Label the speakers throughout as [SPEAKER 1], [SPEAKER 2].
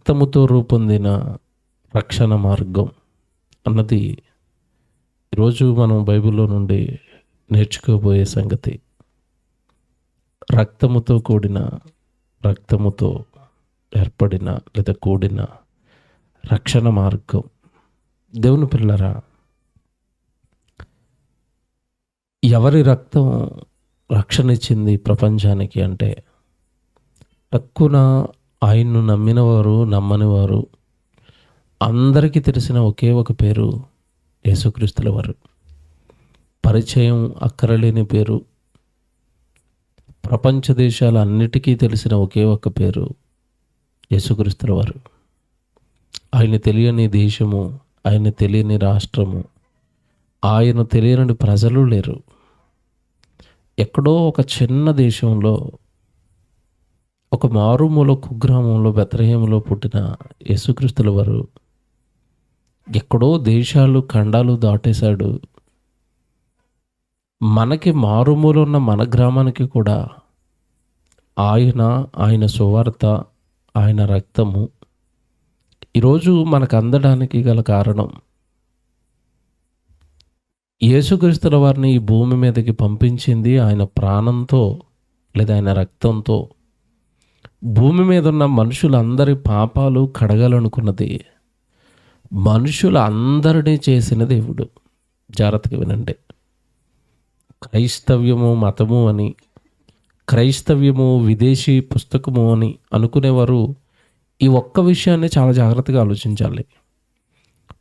[SPEAKER 1] రక్తముతో రూపొందిన రక్షణ మార్గం అన్నది ఈరోజు మనం బైబిల్లో నుండి నేర్చుకోబోయే సంగతి. రక్తముతో ఏర్పడిన లేదా కూడిన రక్షణ మార్గం. దేవుని పిల్లరా, ఎవరి రక్తం రక్షణ ఇచ్చింది ప్రపంచానికి అంటే తక్కువ ఆయన్ను నమ్మినవారు నమ్మనివారు అందరికీ తెలిసిన ఒకే ఒక పేరు యేసుక్రీస్తుల వారు. పరిచయం అక్కరలేని పేరు, ప్రపంచ దేశాలన్నిటికీ తెలిసిన ఒకే ఒక పేరు యేసుక్రీస్తుల వారు. ఆయన తెలియని దేశము, ఆయన తెలియని రాష్ట్రము, ఆయన తెలియని ప్రజలు లేరు. ఎక్కడో ఒక చిన్న దేశంలో, ఒక మారుమూల కుగ్రామంలో బెత్లెహేములో పుట్టిన యేసుక్రీస్తుల వారు ఎక్కడో దేశాలు ఖండాలు దాటేశాడు. మనకి మారుమూల ఉన్న మన గ్రామానికి కూడా ఆయన సువార్త, ఆయన రక్తము ఈరోజు మనకు అందడానికి గల కారణం యేసుక్రీస్తుల వారిని ఈ భూమి మీదకి పంపించింది ఆయన ప్రాణంతో లేదా ఆయన రక్తంతో భూమి మీద ఉన్న మనుషులందరి పాపాలు కడగాలనుకున్నది మనుషులందరినీ చేసిన దేవుడు. జాగ్రత్తగా వినండి. క్రైస్తవ్యము మతము అని, క్రైస్తవ్యము విదేశీ పుస్తకము అని అనుకునేవారు ఈ ఒక్క విషయాన్ని చాలా జాగ్రత్తగా ఆలోచించాలి.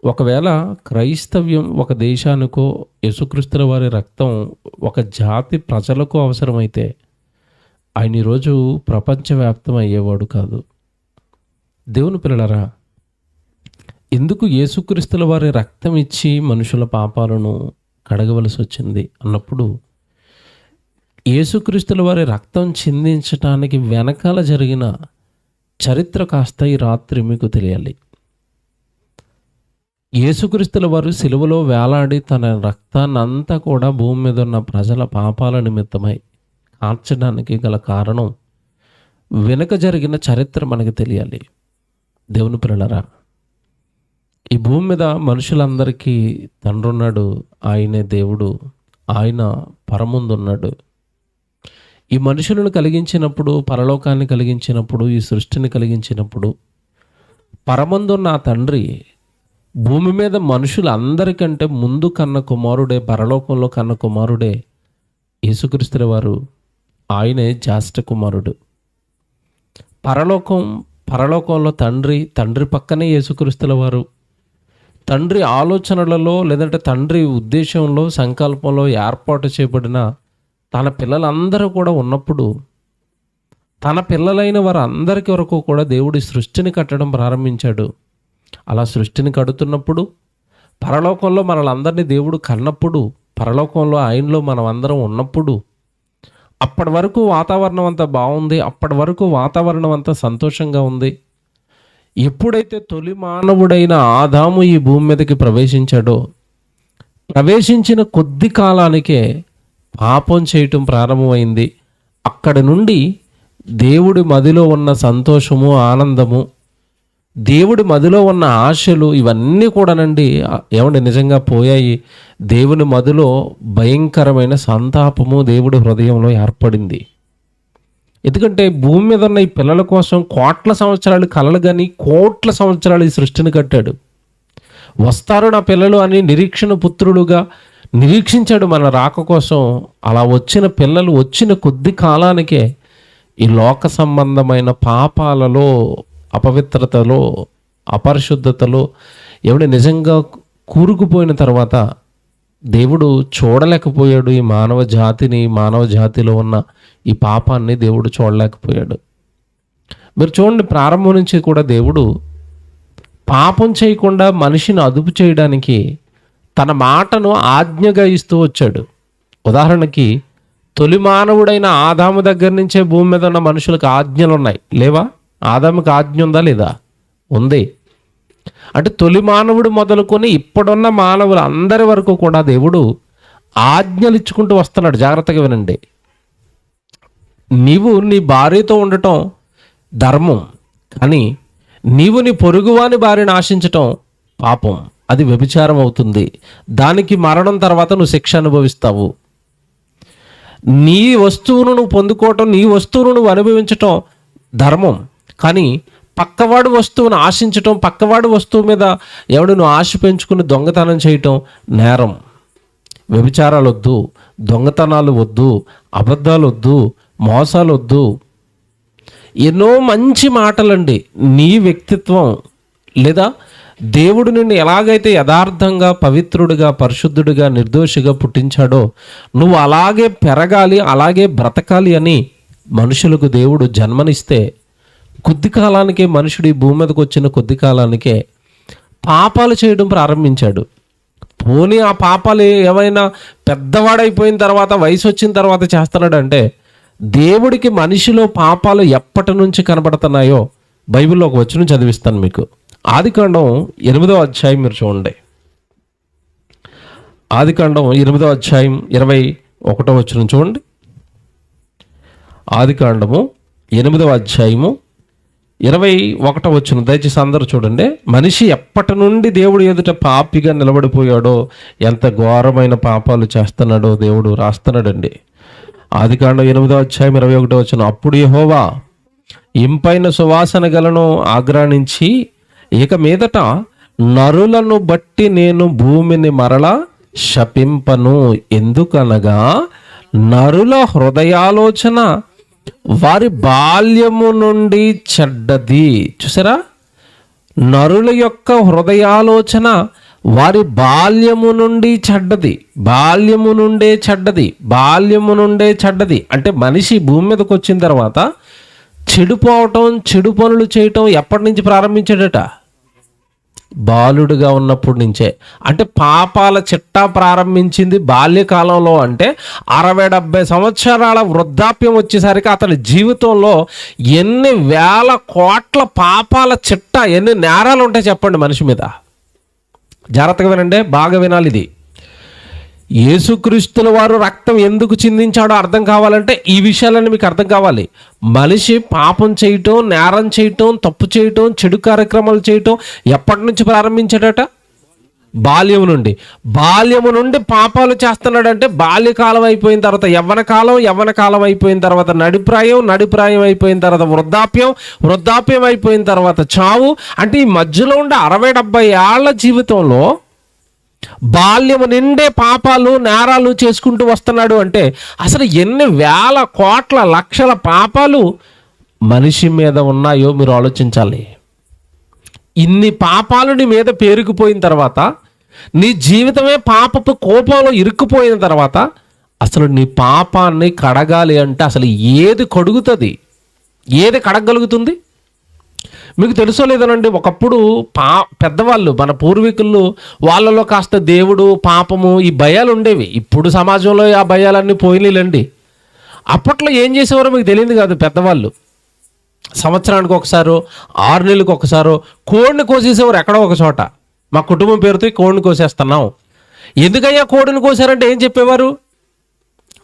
[SPEAKER 1] ఒకవేళ క్రైస్తవ్యం ఒక దేశానికో, యేసుక్రీస్తుల వారి రక్తం ఒక జాతి ప్రజలకు అవసరమైతే ఆయన ఈరోజు ప్రపంచవ్యాప్తం అయ్యేవాడు కాదు. దేవుని పిల్లలారా, ఎందుకు యేసుక్రీస్తుల వారి రక్తం ఇచ్చి మనుషుల పాపాలను కడగవలసి వచ్చింది అన్నప్పుడు, యేసుక్రీస్తుల వారి రక్తం చిందించటానికి వెనకాల జరిగిన చరిత్ర కాస్త ఈ రాత్రి మీకు తెలియాలి. యేసుక్రీస్తుల వారు సిలువలో వేలాడి తన రక్తాన్నంతా కూడా భూమి మీద ఉన్న ప్రజల పాపాల నిమిత్తమై కార్చడానికి గల కారణం వెనుక జరిగిన చరిత్ర మనకు తెలియాలి. దేవుని పిల్లలారా, ఈ భూమి మీద మనుషులందరికీ తండ్రి ఉన్నాడు, ఆయనే దేవుడు, ఆయన పరముందున్నాడు. ఈ మనుషులను కలిగించినప్పుడు, పరలోకాన్ని కలిగించినప్పుడు, ఈ సృష్టిని కలిగించినప్పుడు పరమందున్న ఆ తండ్రి భూమి మీద మనుషులందరికంటే ముందు కన్న కుమారుడే, పరలోకంలో కన్న కుమారుడే యేసుక్రీస్తుల వారు. ఆయనే జ్యేష్ఠ కుమారుడు. పరలోకంలో తండ్రి పక్కనే యేసుక్రీస్తుల వారు. తండ్రి ఆలోచనలలో లేదంటే తండ్రి ఉద్దేశంలో, సంకల్పంలో ఏర్పాటు చేయబడిన తన పిల్లలందరూ కూడా ఉన్నప్పుడు, తన పిల్లలైన వారు అందరికీ వరకు కూడా దేవుడి సృష్టిని కట్టడం ప్రారంభించాడు. అలా సృష్టిని కడుతున్నప్పుడు, పరలోకంలో మనలందరినీ దేవుడు కన్నప్పుడు, పరలోకంలో ఆయనలో మనం అందరం ఉన్నప్పుడు, అప్పటి వరకు వాతావరణం అంతా బాగుంది, అప్పటి వరకు వాతావరణం అంతా సంతోషంగా ఉంది. ఎప్పుడైతే తొలి మానవుడైన ఆదాము ఈ భూమి మీదకి ప్రవేశించాడో, ప్రవేశించిన కొద్ది కాలానికే పాపం చేయటం ప్రారంభమైంది. అక్కడి నుండి దేవుడి మదిలో ఉన్న సంతోషము, ఆనందము, దేవుడి మదిలో ఉన్న ఆశలు ఇవన్నీ కూడానండి ఏమండి నిజంగా పోయాయి. దేవుని మదిలో భయంకరమైన సంతాపము దేవుడి హృదయంలో ఏర్పడింది. ఎందుకంటే భూమి మీద ఉన్న ఈ పిల్లల కోసం కోట్ల సంవత్సరాలు కలలు కానీ కోట్ల సంవత్సరాలు ఈ సృష్టిని కట్టాడు. వస్తారు నా పిల్లలు అని నిరీక్షణ పుత్రులుగా నిరీక్షించాడు మన రాక కోసం. అలా వచ్చిన పిల్లలు వచ్చిన కొద్ది కాలానికే ఈ లోక సంబంధమైన పాపాలలో, అపవిత్రతలో, అపరిశుద్ధతలో ఎవడు నిజంగా కూరుకుపోయిన తర్వాత దేవుడు చూడలేకపోయాడు. ఈ మానవ జాతిలో ఉన్న ఈ పాపాన్ని దేవుడు చూడలేకపోయాడు. మీరు చూడండి, ప్రారంభం నుంచి కూడా దేవుడు పాపం చేయకుండా మనిషిని అదుపు చేయడానికి తన మాటను ఆజ్ఞగా ఇస్తూ వచ్చాడు. ఉదాహరణకి తొలి మానవుడైన ఆదాము దగ్గర నుంచే భూమి మీద ఉన్న మనుషులకు ఆజ్ఞలు ఉన్నాయి, లేవా? ఆదాముకి ఆజ్ఞ ఉందా లేదా? ఉంది. అంటే తొలి మానవుడు మొదలుకొని ఇప్పుడున్న మానవులు అందరి వరకు కూడా దేవుడు ఆజ్ఞలు ఇచ్చుకుంటూ వస్తున్నాడు. జాగ్రత్తగా వినండి. నీవు నీ భార్యతో ఉండటం ధర్మం, కానీ నీవు నీ పొరుగువాని భార్యను ఆశించటం పాపం, అది వ్యభిచారం అవుతుంది. దానికి మరణం తర్వాత నువ్వు శిక్ష అనుభవిస్తావు. నీ వస్తువును నువ్వు పొందుకోవటం, నీ వస్తువును నువ్వు అనుభవించటం ధర్మం. కానీ పక్కవాడు వస్తువును ఆశించటం, పక్కవాడు వస్తువు మీద ఎవడు నువ్వు ఆశ పెంచుకుని దొంగతనం చేయటం నేరం. వ్యభిచారాలు వద్దు, దొంగతనాలు వద్దు, అబద్ధాలు వద్దు, మోసాలు వద్దు. ఎన్నో మంచి మాటలండి. నీ వ్యక్తిత్వం లేదా దేవుడు నిన్ను ఎలాగైతే యథార్థంగా, పవిత్రుడిగా, పరిశుద్ధుడిగా, నిర్దోషిగా పుట్టించాడో నువ్వు అలాగే పెరగాలి, అలాగే బ్రతకాలి అని మనుషులకు దేవుడు జన్మనిస్తే కొద్ది కాలానికే, మనుషుడు ఈ భూమి మీదకి వచ్చిన కొద్ది కాలానికే పాపాలు చేయడం ప్రారంభించాడు. పోనీ ఆ పాపాలు ఏమైనా పెద్దవాడైపోయిన తర్వాత, వయసు వచ్చిన తర్వాత చేస్తున్నాడంటే, దేవుడికి మనిషిలో పాపాలు ఎప్పటి నుంచి కనబడుతున్నాయో బైబిల్లో ఒక వచనం చదివిస్తాను మీకు. ఆదికాండం 8వ అధ్యాయం మీరు చూడండి. ఆదికాండం 8వ అధ్యాయం 21వ వచనం చూడండి. ఆదికాండము 8వ అధ్యాయము 21వ వచనం దయచేసి అందరూ చూడండి. మనిషి ఎప్పటి నుండి దేవుడు ఎదుట పాపిగా నిలబడిపోయాడో, ఎంత ఘోరమైన పాపాలు చేస్తున్నాడో దేవుడు రాస్తున్నాడండి. ఆదికాండం 8వ అధ్యాయం 21వ వచనం. అప్పుడు యెహోవా ఇంపైన సువాసన గలను ఆగ్రాణించి, ఇక మీదట నరులను బట్టి నేను భూమిని మరలా శపింపను. ఎందుకనగా నరుల హృదయాలోచన వారి బాల్యము నుండి చెడ్డది. చూసారా, నరుల యొక్క హృదయాలోచన వారి బాల్యము నుండి చెడ్డది. బాల్యము నుండే చెడ్డది, బాల్యము నుండే చెడ్డది. అంటే మనిషి భూమి మీదకి వచ్చిన తర్వాత చెడిపోవటం, చెడు పనులు చేయటం ఎప్పటి నుంచి ప్రారంభించాడట? బాలుడుగా ఉన్నప్పటి నుంచే. అంటే పాపాల చిట్టా ప్రారంభించింది బాల్యకాలంలో. అంటే 60-70 సంవత్సరాల వృద్ధాప్యం వచ్చేసరికి అతని జీవితంలో ఎన్ని వేల కోట్ల పాపాల చిట్టా, ఎన్ని నేరాలు ఉంటాయి చెప్పండి మనిషి మీద. జాగ్రత్తగా వినండి, బాగా వినాలి. ఇది యేసుక్రీస్తుల వారు రక్తం ఎందుకు చిందించాడో అర్థం కావాలంటే ఈ విషయాలన్నీ మీకు అర్థం కావాలి. మనిషి పాపం చేయటం, నేరం చేయటం, తప్పు చేయటం, చెడు కార్యక్రమాలు చేయటం ఎప్పటి నుంచి ప్రారంభించాడట? బాల్యము నుండి. బాల్యము నుండి పాపాలు చేస్తున్నాడంటే బాల్యకాలం అయిపోయిన తర్వాత యవ్వన కాలం అయిపోయిన తర్వాత నడిప్రాయం అయిపోయిన తర్వాత వృద్ధాప్యం అయిపోయిన తర్వాత చావు. అంటే ఈ మధ్యలో ఉండే 60-70 ఏళ్ల జీవితంలో బాల్యము నిండే పాపాలు, నేరాలు చేసుకుంటూ వస్తున్నాడు. అంటే అసలు ఎన్ని వేల కోట్ల లక్షల పాపాలు మనిషి మీద ఉన్నాయో మీరు ఆలోచించాలి. ఇన్ని పాపాలు నీ మీద పేరుకుపోయిన తర్వాత, నీ జీవితమే పాపపు కోపంలో ఇరుక్కుపోయిన తర్వాత, అసలు నీ పాపాన్ని కడగాలి అంటే అసలు ఏది కడుగుతుంది? ఏది కడగలుగుతుంది? మీకు తెలుసో లేదనండి, ఒకప్పుడు పెద్దవాళ్ళు, మన పూర్వీకులు, వాళ్ళలో కాస్త దేవుడు, పాపము, ఈ భయాలు ఉండేవి. ఇప్పుడు సమాజంలో ఆ భయాలన్నీ పోయినాయిలండి. అప్పట్లో ఏం చేసేవారో మీకు తెలియదు కాదు. పెద్దవాళ్ళు సంవత్సరానికి ఒకసారో, 6 నెలలకు ఒకసారో కోడిని కోసేసేవారు ఎక్కడో ఒక చోట. మా కుటుంబం పేరుతో కోడిని కోసేస్తున్నాం. ఎందుకయ్యా కోడిని కోసారంటే ఏం చెప్పేవారు?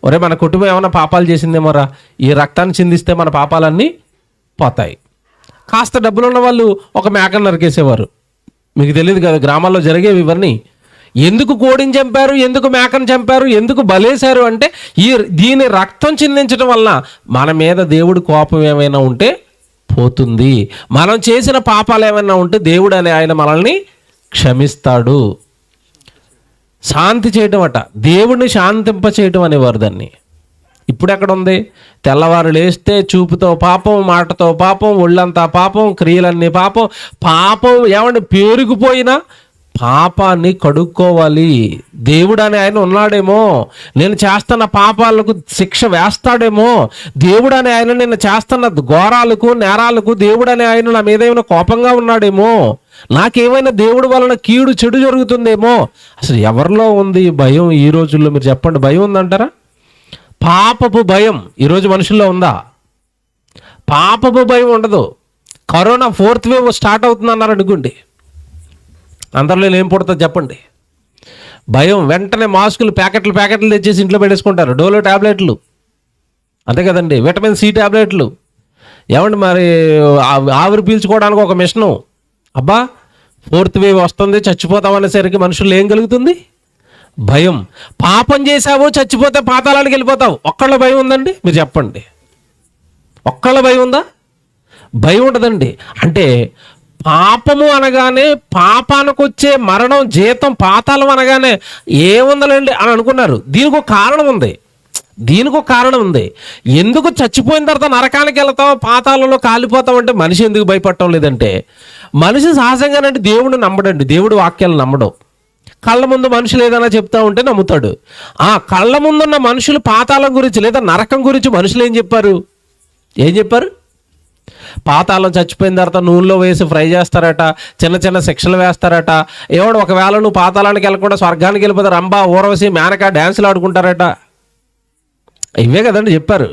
[SPEAKER 1] ఒరే, మన కుటుంబం ఏమైనా పాపాలు చేసిందేమోరా, ఈ రక్తాన్ని చిందిస్తే మన పాపాలన్నీ పోతాయి. కాస్త డబ్బులు ఉన్న వాళ్ళు ఒక మేకను నరికేసేవారు. మీకు తెలియదు కదా, గ్రామాల్లో జరిగేవి ఇవన్నీ. ఎందుకు కోడిని చంపారు, ఎందుకు మేకను చంపారు, ఎందుకు బలేశారు అంటే దీని రక్తం చిందించడం వల్ల మన మీద దేవుడి కోపం ఏమైనా ఉంటే పోతుంది. మనం చేసిన పాపాలు ఏమైనా ఉంటే దేవుడు అనే ఆయన మనల్ని క్షమిస్తాడు. శాంతి చేయటం అట, దేవుడిని శాంతింప చేయటం అనేవారు దాన్ని. ఇప్పుడు ఎక్కడ ఉంది? తెల్లవారు లేస్తే చూపుతో పాపం, మాటతో పాపం, ఒళ్ళంతా పాపం, క్రియలన్నీ పాపం ఏమంటే పేరుకుపోయినా పాపాన్ని కడుక్కోవాలి. దేవుడు అనే ఆయన ఉన్నాడేమో, నేను చేస్తున్న పాపాలకు శిక్ష వేస్తాడేమో, దేవుడు అనే ఆయన నేను చేస్తున్న ఘోరాలకు, నేరాలకు దేవుడు అనే ఆయన నా మీద ఏమైనా కోపంగా ఉన్నాడేమో, నాకేమైనా దేవుడి వలన కీడు, చెడు జరుగుతుందేమో. అసలు ఎవరిలో ఉంది భయం ఈ రోజుల్లో? మీరు చెప్పండి, భయం ఉందంటారా? పాపపు భయం ఈరోజు మనుషుల్లో ఉందా? పాపపు భయం ఉండదు. కరోనా 4th వేవ్ స్టార్ట్ అవుతుంది అన్నారు అనుకోండి, అందరిలో ఏం పుడుతుంది చెప్పండి? భయం. వెంటనే మాస్కులు ప్యాకెట్లు తెచ్చేసి ఇంట్లో పెట్టేసుకుంటారు. డోలో ట్యాబ్లెట్లు, అంతే కదండి, విటమిన్ సి ట్యాబ్లెట్లు. ఏమండి మరి ఆవిరి పీల్చుకోవడానికి ఒక మిషను, అబ్బా 4th వేవ్ వస్తుంది చచ్చిపోతాం అనేసరికి మనుషులు ఏం కలుగుతుంది? భయం. పాపం చేసావు చచ్చిపోతే పాతాళానికి వెళ్ళిపోతావు, ఒక్కళ్ళ భయం ఉందండి? మీరు చెప్పండి, ఒక్కళ్ళ భయం ఉందా? భయం ఉండదండి. అంటే పాపము అనగానే, పాపానికి వచ్చే మరణం జీతం పాతాళం అనగానే ఏముందలండి అని అనుకున్నారు. దీనికి ఒక కారణం ఉంది, దీనికి ఒక కారణం ఉంది. ఎందుకు చచ్చిపోయిన తర్వాత నరకానికి వెళ్తావు, పాతాళంలో కాలిపోతావు అంటే మనిషి ఎందుకు భయపడటం లేదంటే, మనిషి సహజంగానంటే దేవుడు నమ్మడండి, దేవుడు వాక్యాలు నమ్మడం. కళ్ళ ముందు మనుషులు ఏదైనా చెప్తా ఉంటే నమ్ముతాడు. ఆ కళ్ళ ముందున్న మనుషులు పాతాళం గురించి లేదా నరకం గురించి మనుషులు ఏం చెప్పారు? పాతాళం చచ్చిపోయిన తర్వాత నూనెలో వేసి ఫ్రై చేస్తారట, చిన్న చిన్న శిక్షలు వేస్తారట. ఎవడు ఒకవేళ నువ్వు పాతాళానికి వెళ్ళకుండా స్వర్గానికి వెళ్ళిపోతే రంభా, ఊర్వశి, మేనక డ్యాన్సులు ఆడుకుంటారట. ఇవే కదండి చెప్పారు.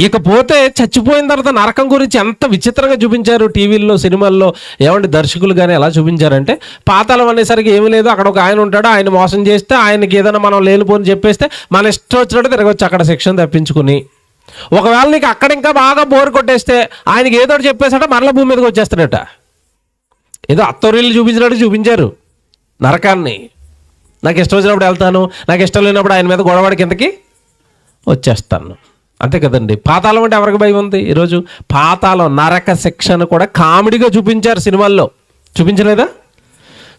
[SPEAKER 1] ఇకపోతే చచ్చిపోయిన తర్వాత నరకం గురించి ఎంత విచిత్రంగా చూపించారు టీవీల్లో, సినిమాల్లో. ఏమంటే దర్శకులు కానీ ఎలా చూపించారంటే, పాతాళం అనేసరికి ఏమీ లేదు, అక్కడ ఒక ఆయన ఉంటాడు, ఆయన మోసం చేస్తే ఆయనకి ఏదైనా మనం లేనిపోని చెప్పేస్తే మన ఇష్టం వచ్చినట్టు తిరగొచ్చు అక్కడ శిక్షణ తప్పించుకుని. ఒకవేళ నీకు అక్కడ ఇంకా బాగా బోరు కొట్టేస్తే ఆయనకి ఏదో చెప్పేసాట, మరలా భూమి మీదకి వచ్చేస్తాడట. ఏదో అత్తోరిల్లు చూపించినట్టు చూపించారు నరకాన్ని. నాకు ఇష్టం వచ్చినప్పుడు వెళ్తాను, నాకు ఇష్టం లేనప్పుడు ఆయన మీద గొడవడి కిందకి వచ్చేస్తాను, అంతే కదండి. పాతాళం అంటే ఎవరికి భయం ఉంది ఈరోజు? పాతాళం నరక శిక్షను కూడా కామెడీగా చూపించారు సినిమాల్లో, చూపించలేదా?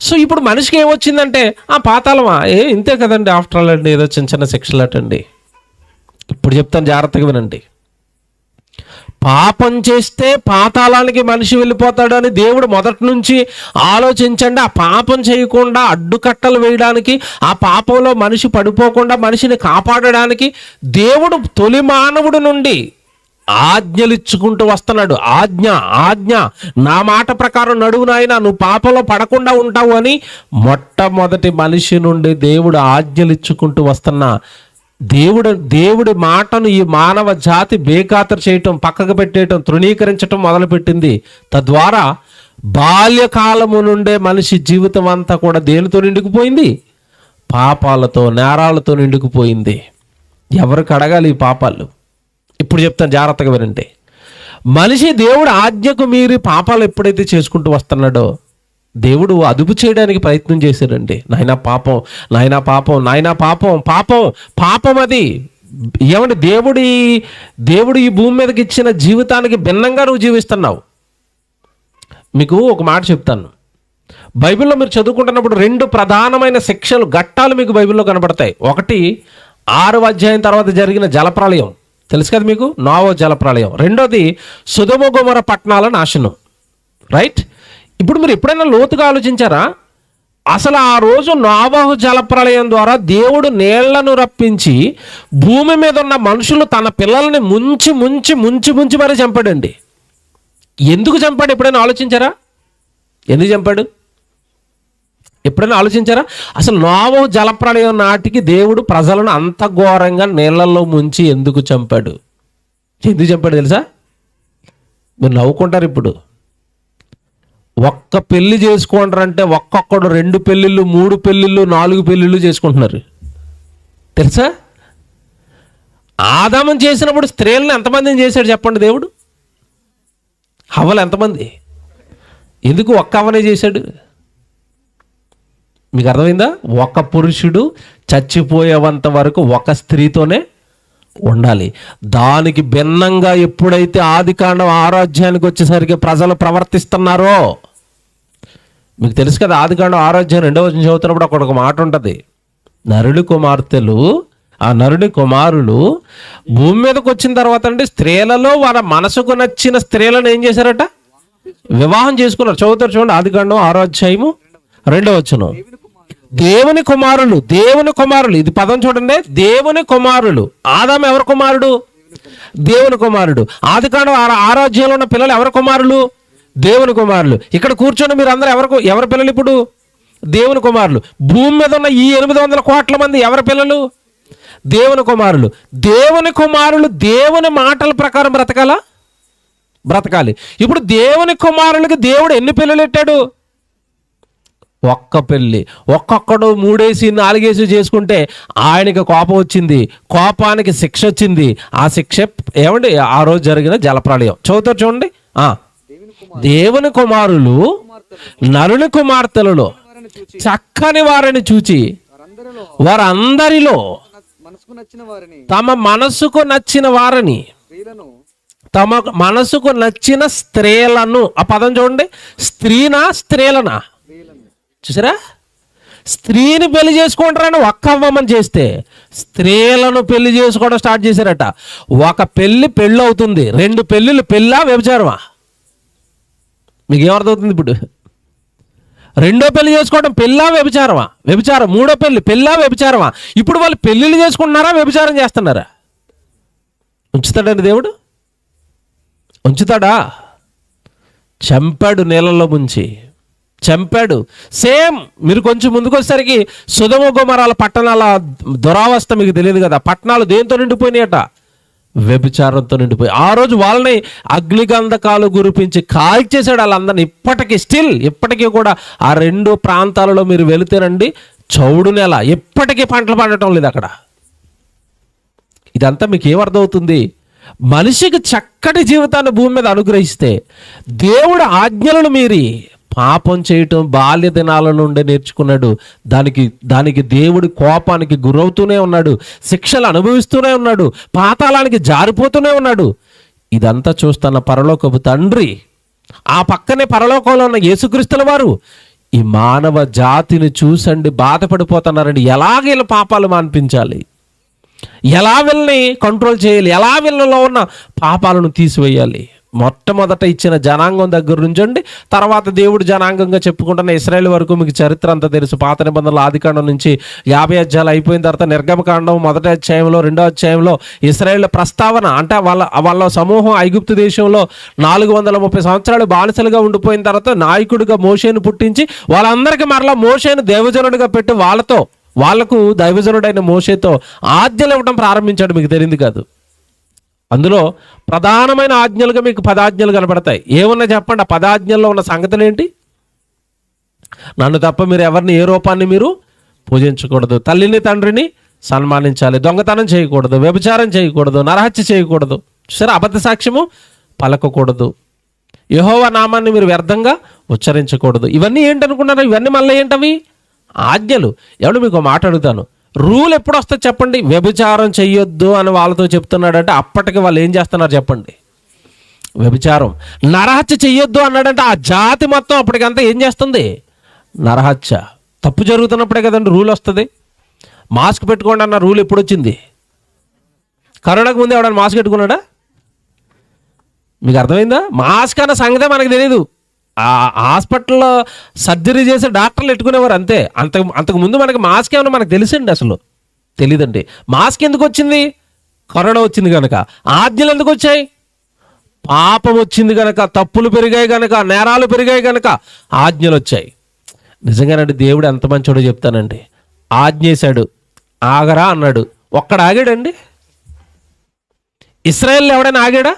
[SPEAKER 1] సో ఇప్పుడు మనిషికి ఏమొచ్చిందంటే, ఆ పాతాళమా ఇంతే కదండి, ఆఫ్టర్ ఆల్ అండి, ఏదో చిన్న చిన్న శిక్షలు అటండి. ఇప్పుడు చెప్తాను, జాగ్రత్తగా వినండి. పాపం చేస్తే పాతాళానికి మనిషి వెళ్ళిపోతాడు అని దేవుడు మొదటి నుంచి ఆలోచించండి. ఆ పాపం చేయకుండా అడ్డుకట్టలు వేయడానికి, ఆ పాపంలో మనిషి పడిపోకుండా మనిషిని కాపాడడానికి దేవుడు తొలి మానవుడు నుండి ఆజ్ఞలు ఇచ్చుకుంటూ వస్తున్నాడు. ఆజ్ఞ, నా మాట ప్రకారం నడువు నాయనా, నువ్వు పాపంలో పడకుండా ఉంటావు అని మొట్టమొదటి మనిషి నుండి దేవుడు ఆజ్ఞలు ఇచ్చుకుంటూ వస్తున్నా దేవుడి మాటను ఈ మానవ జాతి బేఖాతరు చేయటం, పక్కకు పెట్టేయటం, తృణీకరించటం మొదలుపెట్టింది. తద్వారా బాల్యకాలము నుండే మనిషి జీవితం అంతా కూడా దేనితో నిండుకుపోయింది? పాపాలతో, నేరాలతో నిండుకుపోయింది. ఎవరికి అడగాలి ఈ పాపాలు? ఇప్పుడు చెప్తాను, జాగ్రత్తగా వినండి. మనిషి దేవుడు ఆజ్ఞకు మీరి పాపాలు ఎప్పుడైతే చేసుకుంటూ వస్తున్నాడో దేవుడు అదుపు చేయడానికి ప్రయత్నం చేశాడండి. నాయనా పాపం, నాయనా పాపం, నాయనా పాపం, పాపం, పాపం. అది ఏమంటే దేవుడు ఈ భూమి మీదకి ఇచ్చిన జీవితానికి భిన్నంగా నువ్వు జీవిస్తున్నావు. మీకు ఒక మాట చెప్తాను. బైబిల్లో మీరు చదువుకుంటున్నప్పుడు 2 ప్రధానమైన శిక్షలు, ఘట్టాలు మీకు బైబిల్లో కనబడతాయి. ఒకటి 6వ అధ్యాయం తర్వాత జరిగిన జలప్రళయం, తెలుసు కదా మీకు, నోవహు జలప్రళయం. రెండోది సొదొమ గొమొర్రా పట్టణాల నాశనం. రైట్? ఇప్పుడు మీరు ఎప్పుడైనా లోతుగా ఆలోచించారా? అసలు ఆ రోజు నోవహు జలప్రళయం ద్వారా దేవుడు నీళ్లను రప్పించి భూమి మీద ఉన్న మనుషులు తన పిల్లల్ని ముంచి ముంచి ముంచి ముంచి మరీ చంపాడండి. ఎందుకు చంపాడు? ఎప్పుడైనా ఆలోచించారా? ఎందుకు చంపాడు? ఎప్పుడైనా ఆలోచించారా? అసలు నోవహు జలప్రళయం నాటికి దేవుడు ప్రజలను అంత ఘోరంగా నీళ్లలో ముంచి ఎందుకు చంపాడు? ఎందుకు చంపాడు తెలుసా? మీరు నవ్వుకుంటారు. ఇప్పుడు ఒక్క పెళ్లి చేసుకుంటారంటే ఒక్కొక్కడు 2 పెళ్ళిళ్ళు, 3 పెళ్ళిళ్ళు, 4 పెళ్ళిళ్ళు చేసుకుంటున్నారు, తెలుసా? ఆదాము చేసినప్పుడు స్త్రీలను ఎంతమందిని చేశాడు చెప్పండి దేవుడు? హవ్వలు ఎంతమంది? ఎందుకు ఒక్క హవ్వనే చేశాడు? మీకు అర్థమైందా? ఒక పురుషుడు చచ్చిపోయేంత వరకు ఒక స్త్రీతోనే ఉండాలి. దానికి భిన్నంగా ఎప్పుడైతే ఆదికాండం 6వ అధ్యాయానికి వచ్చేసరికి ప్రజలు ప్రవర్తిస్తున్నారో, మీకు తెలుసు కదా, ఆదికాండం 6వ అధ్యాయం 2వ వచనం చదువుతున్నప్పుడు అక్కడ ఒక మాట ఉంటుంది. నరుడి కుమార్తెలు, ఆ నరుడి కుమారులు భూమి మీదకి వచ్చిన తర్వాత అంటే స్త్రీలలో వాళ్ళ మనసుకు నచ్చిన స్త్రీలను ఏం చేశారట? వివాహం చేసుకున్నారు. చదువుతారు చూడండి, ఆదికాండం 6వ అధ్యాయము 2వ వచనం. దేవుని కుమారులు, దేవుని కుమారులు, ఇది పదం చూడండి, దేవుని కుమారులు. ఆదాము ఎవరి కుమారుడు? దేవుని కుమారుడు. ఆదికాండం 6వ అధ్యాయంలో ఉన్న పిల్లలు ఎవరి కుమారులు? దేవుని కుమారులు. ఇక్కడ కూర్చొని మీరు అందరూ ఎవరి పిల్లలు? ఇప్పుడు దేవుని కుమారులు. భూమి మీద ఉన్న ఈ 800 కోట్ల మంది ఎవరి పిల్లలు? దేవుని కుమారులు. దేవుని కుమారులు దేవుని మాటల ప్రకారం బ్రతకాలి. ఇప్పుడు దేవుని కుమారులకి దేవుడు ఎన్ని పిల్లలు పెట్టాడు? ఒక్క పెళ్ళి. ఒక్కొక్కడు 3 4 చేసుకుంటే ఆయనకి కోపం వచ్చింది, కోపానికి శిక్ష వచ్చింది. ఆ శిక్ష ఏమండి? ఆ రోజు జరిగిన జలప్రళయం. చదువుతారు చూడండి. దేవుని కుమారులు నరుని కుమార్తెలలో చక్కని వారిని చూచి వారందరిలో తమ మనసుకు నచ్చిన వారిని, తమ మనసుకు నచ్చిన స్త్రీలను. ఆ పదం చూడండి, స్త్రీనా స్త్రీలనా? చూసారా? స్త్రీని పెళ్లి చేసుకుంటారని ఒక్క అవ్వమని చేస్తే స్త్రీలను పెళ్లి చేసుకోవడం స్టార్ట్ చేశారట. ఒక పెళ్ళి అవుతుంది, 2 పెళ్ళిళ్ళు పెళ్ళా వ్యభిచారమా? మీకు ఏమర్థమవుతుంది ఇప్పుడు? 2వ పెళ్లి చేసుకోవడం పెళ్ళా వ్యభిచారమా? వ్యభిచారం. 3వ పెళ్లి పెళ్ళా వ్యభిచారమా? ఇప్పుడు వాళ్ళు పెళ్ళిళ్ళు చేసుకుంటున్నారా, వ్యభిచారం చేస్తున్నారా? ఉంచుతాడండి దేవుడు? ఉంచుతాడా? చంపాడు, నీళ్ళల్లో ముంచి చంపాడు. సేమ్ మీరు కొంచెం ముందుకు వచ్చేసరికి సొదొమ గొమొర్రా పట్టణాల దురావస్థ మీకు తెలియదు కదా. పట్టణాలు దేంతో నిండిపోయినాయట? వ్యభిచారంతో నిండిపోయి. ఆ రోజు వాళ్ళని అగ్నిగంధకాలు గురిపించి కాల్చేసాడు వాళ్ళందరినీ. ఇప్పటికీ కూడా ఆ 2 ప్రాంతాలలో మీరు వెళితేనండి, చౌడు నెల, ఎప్పటికీ పంటలు పండటం లేదు అక్కడ. ఇదంతా మీకు ఏమర్థమవుతుంది? మనిషికి చక్కటి జీవితాన్ని భూమి మీద అనుగ్రహిస్తే దేవుడు ఆజ్ఞలను మీరి పాపం చేయటం బాల్య దినాల నుండి నేర్చుకున్నాడు. దానికి దేవుడి కోపానికి గురవుతూనే ఉన్నాడు, శిక్షలు అనుభవిస్తూనే ఉన్నాడు, పాతాళానికి జారిపోతూనే ఉన్నాడు. ఇదంతా చూస్తున్న పరలోకపు తండ్రి, ఆ పక్కనే పరలోకంలో ఉన్న యేసుక్రీస్తుల వారు ఈ మానవ జాతిని చూసండి బాధపడిపోతున్నారండి. ఎలాగ వీళ్ళ పాపాలు మాన్పించాలి, ఎలా వీళ్ళని కంట్రోల్ చేయాలి, ఎలా వీళ్ళలో ఉన్న పాపాలను తీసివేయాలి. మొట్టమొదట ఇచ్చిన జనాంగం దగ్గర నుంచండి, తర్వాత దేవుడు జనాంగంగా చెప్పుకుంటున్న ఇశ్రాయేల్ వరకు మీకు చరిత్ర అంతా తెలుసు. పాత నిబంధనలు ఆదికాండం నుంచి 50 అధ్యాయాలు అయిపోయిన తర్వాత నిర్గమకాండం 1వ అధ్యాయంలో 2వ అధ్యాయంలో ఇశ్రాయేల్ ప్రస్తావన. అంటే వాళ్ళ సమూహం ఐగుప్తు దేశంలో 430 సంవత్సరాలు బానిసలుగా ఉండిపోయిన తర్వాత నాయకుడిగా మోషేను పుట్టించి వాళ్ళందరికీ మరలా మోషేను దేవజనుడిగా పెట్టి వాళ్లకు దైవజనుడైన మోషేతో ఆజ్ఞలు ఇవ్వడం ప్రారంభించాడు. మీకు తెలియదు కాదు. అందులో ప్రధానమైన ఆజ్ఞలుగా మీకు 10 ఆజ్ఞలు కనబడతాయి. ఏమన్నా చెప్పండి, ఆ 10 ఆజ్ఞల్లో ఉన్న సంగతులు ఏంటి? నన్ను తప్ప మీరు ఎవరిని ఏ రూపాన్ని మీరు పూజించకూడదు, తల్లిని తండ్రిని సన్మానించాలి, దొంగతనం చేయకూడదు, వ్యభిచారం చేయకూడదు, నరహత్య చేయకూడదు, సరే అబద్ధ సాక్ష్యము పలకకూడదు, యెహోవా నామాన్ని మీరు వ్యర్థంగా ఉచ్చరించకూడదు. ఇవన్నీ ఏంటనుకున్నారు? ఇవన్నీ మళ్ళీ ఏంటవి? ఆజ్ఞలు. ఎవడు మీకు మాట అడుగుతాను, రూల్ ఎప్పుడు వస్తుంది చెప్పండి? వ్యభిచారం చెయ్యొద్దు అని వాళ్ళతో చెప్తున్నాడంటే అప్పటికి వాళ్ళు ఏం చేస్తున్నారు చెప్పండి? వ్యభిచారం. నరహత్య చెయ్యొద్దు అన్నాడంటే ఆ జాతి మొత్తం అప్పటికంతా ఏం చేస్తుంది? నరహత్య. తప్పు జరుగుతున్నప్పుడే కదండి రూల్ వస్తుంది. మాస్క్ పెట్టుకోండి అన్న రూల్ ఎప్పుడు వచ్చింది? కరోనాకు ముందు ఎవడన్నా మాస్క్ పెట్టుకున్నాడా? మీకు అర్థమైందా? మాస్క్ అన్న సంగతే మనకు తెలియదు. ఆ హాస్పిటల్లో సర్జరీ చేసే డాక్టర్లు పెట్టుకునేవారు అంతే. అంతకుముందు మనకి మాస్క్ ఏమన్నా మనకు తెలిసండి? అసలు తెలియదండి. మాస్క్ ఎందుకు వచ్చింది? కరోనా వచ్చింది కనుక. ఆజ్ఞలు ఎందుకు వచ్చాయి? పాపం వచ్చింది కనుక, తప్పులు పెరిగాయి కనుక, నేరాలు పెరిగాయి కనుక ఆజ్ఞలు వచ్చాయి. నిజంగానండి దేవుడు ఎంత మంచోడో చెప్తానండి. ఆజ్ఞేశాడు, ఆగరా అన్నాడు, ఒక్కడ ఆగాడండి? ఇశ్రాయేల్ ఎవడైనా ఆగాడా?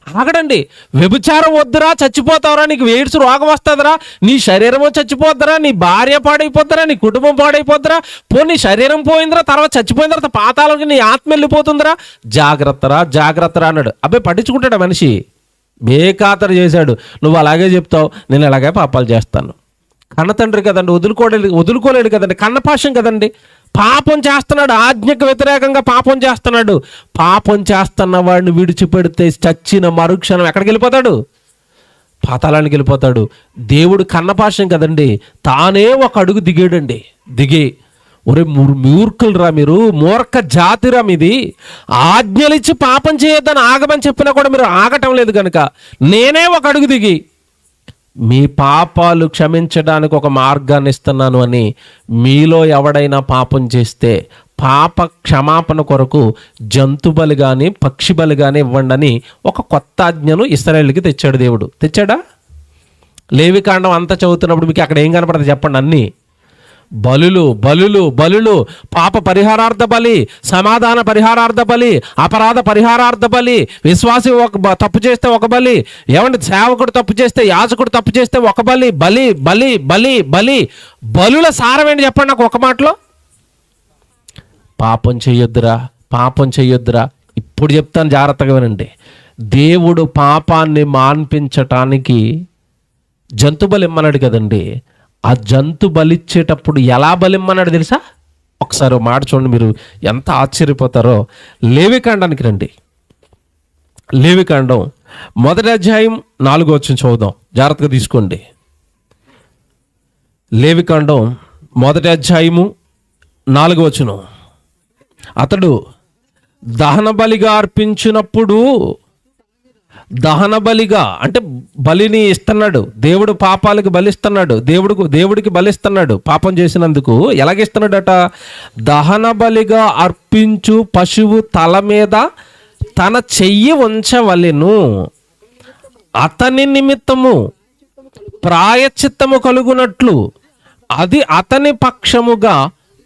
[SPEAKER 1] ఆగడండి. వ్యభిచారం వద్దురా, చచ్చిపోతావురా, నీకు ఎయిడ్స్ రోగం వస్తుందిరా, నీ శరీరము చచ్చిపోద్దురా, నీ భార్య పాడైపోద్దురా, నీ కుటుంబం పాడైపోద్దురా, నీ శరీరం పోయిందిరా, తర్వాత చచ్చిపోయిన తర్వాత పాతాళానికి నీ ఆత్మ వెళ్ళిపోతుందిరా, జాగ్రత్తరా అన్నాడు. అబ్బాయి పట్టించుకుంటాడు మనిషి? బేఖాతరు చేశాడు. నువ్వు అలాగే చెప్తావు, నేను అలాగే పాపాలు చేస్తాను. కన్న తండ్రి కదండి, వదులుకోలేడు కదండి, కన్నపాశం కదండి. పాపం చేస్తున్నాడు, ఆజ్ఞకు వ్యతిరేకంగా పాపం చేస్తున్నాడు. పాపం చేస్తున్న వాడిని విడిచిపెడితే చచ్చిన మరుక్షణం ఎక్కడికి వెళ్ళిపోతాడు? పాతాళానికి వెళ్ళిపోతాడు. దేవుడు కన్నపాశం కదండి, తానే ఒక అడుగు దిగాడండి. ఒరే మూర్ఖులరా మీరు, మూర్ఖ జాతిరా మీది. ఆజ్ఞలిచ్చి పాపం చేయొద్దని ఆగమని చెప్పినా కూడా మీరు ఆగటం లేదు కనుక నేనే ఒక అడుగు దిగి మీ పాపాలు క్షమించడానికి ఒక మార్గాన్ని ఇస్తున్నాను అని మీలో ఎవడైనా పాపం చేస్తే పాప క్షమాపణ కొరకు జంతు బలి కానీ పక్షి బలి కానీ ఇవ్వండి అని ఒక కొత్త ఆజ్ఞను ఇశ్రాయేలుకి తెచ్చాడు దేవుడు. తెచ్చాడా? లేవికాండం అంతా చదువుతున్నప్పుడు మీకు అక్కడ ఏం కనపడుతుంది చెప్పండి? అన్నీ బలులు బలులు బలులు, పాప పరిహారార్థ బలి, సమాధాన పరిహారార్థ బలి, అపరాధ పరిహారార్థ బలి, విశ్వాసి ఒక తప్పు చేస్తే ఒక బలి, ఏమంటే సేవకుడు తప్పు చేస్తే, యాజకుడు తప్పు చేస్తే ఒక బలి. బలి బలి బలి బలి. బలుల సారం ఏంటి చెప్పండి నాకు ఒక మాటలో? పాపం చెయ్యొద్దురా, పాపం చెయ్యొద్దురా. ఇప్పుడు చెప్తాను, జాగ్రత్తగా వినండి. దేవుడు పాపాన్ని మాన్పించటానికి జంతు బలి ఇమ్మన్నాడు కదండి. ఆ జంతు బలిచ్చేటప్పుడు ఎలా బలిమ్మన్నాడు తెలుసా? ఒకసారి మాట చూడండి, మీరు ఎంత ఆశ్చర్యపోతారో. లేవికాండానికి రండి. లేవికాండం 1వ అధ్యాయం 4వ వచనం చదువుదాం, జాగ్రత్తగా తీసుకోండి. లేవికాండం 1వ అధ్యాయము 4వ వచనం. అతడు దహన బలిగా అర్పించినప్పుడు, దహన బలిగా అంటే బలిని ఇస్తున్నాడు. దేవుడు పాపాలకు బలిస్తున్నాడు, దేవుడికి బలిస్తున్నాడు పాపం చేసినందుకు. ఎలాగిస్తున్నాడట? దహన బలిగా అర్పించు పశువు తల మీద తన చెయ్యి ఉంచవలెను, అతని నిమిత్తము ప్రాయశ్చిత్తము కలుగునట్లు అది అతని పక్షముగా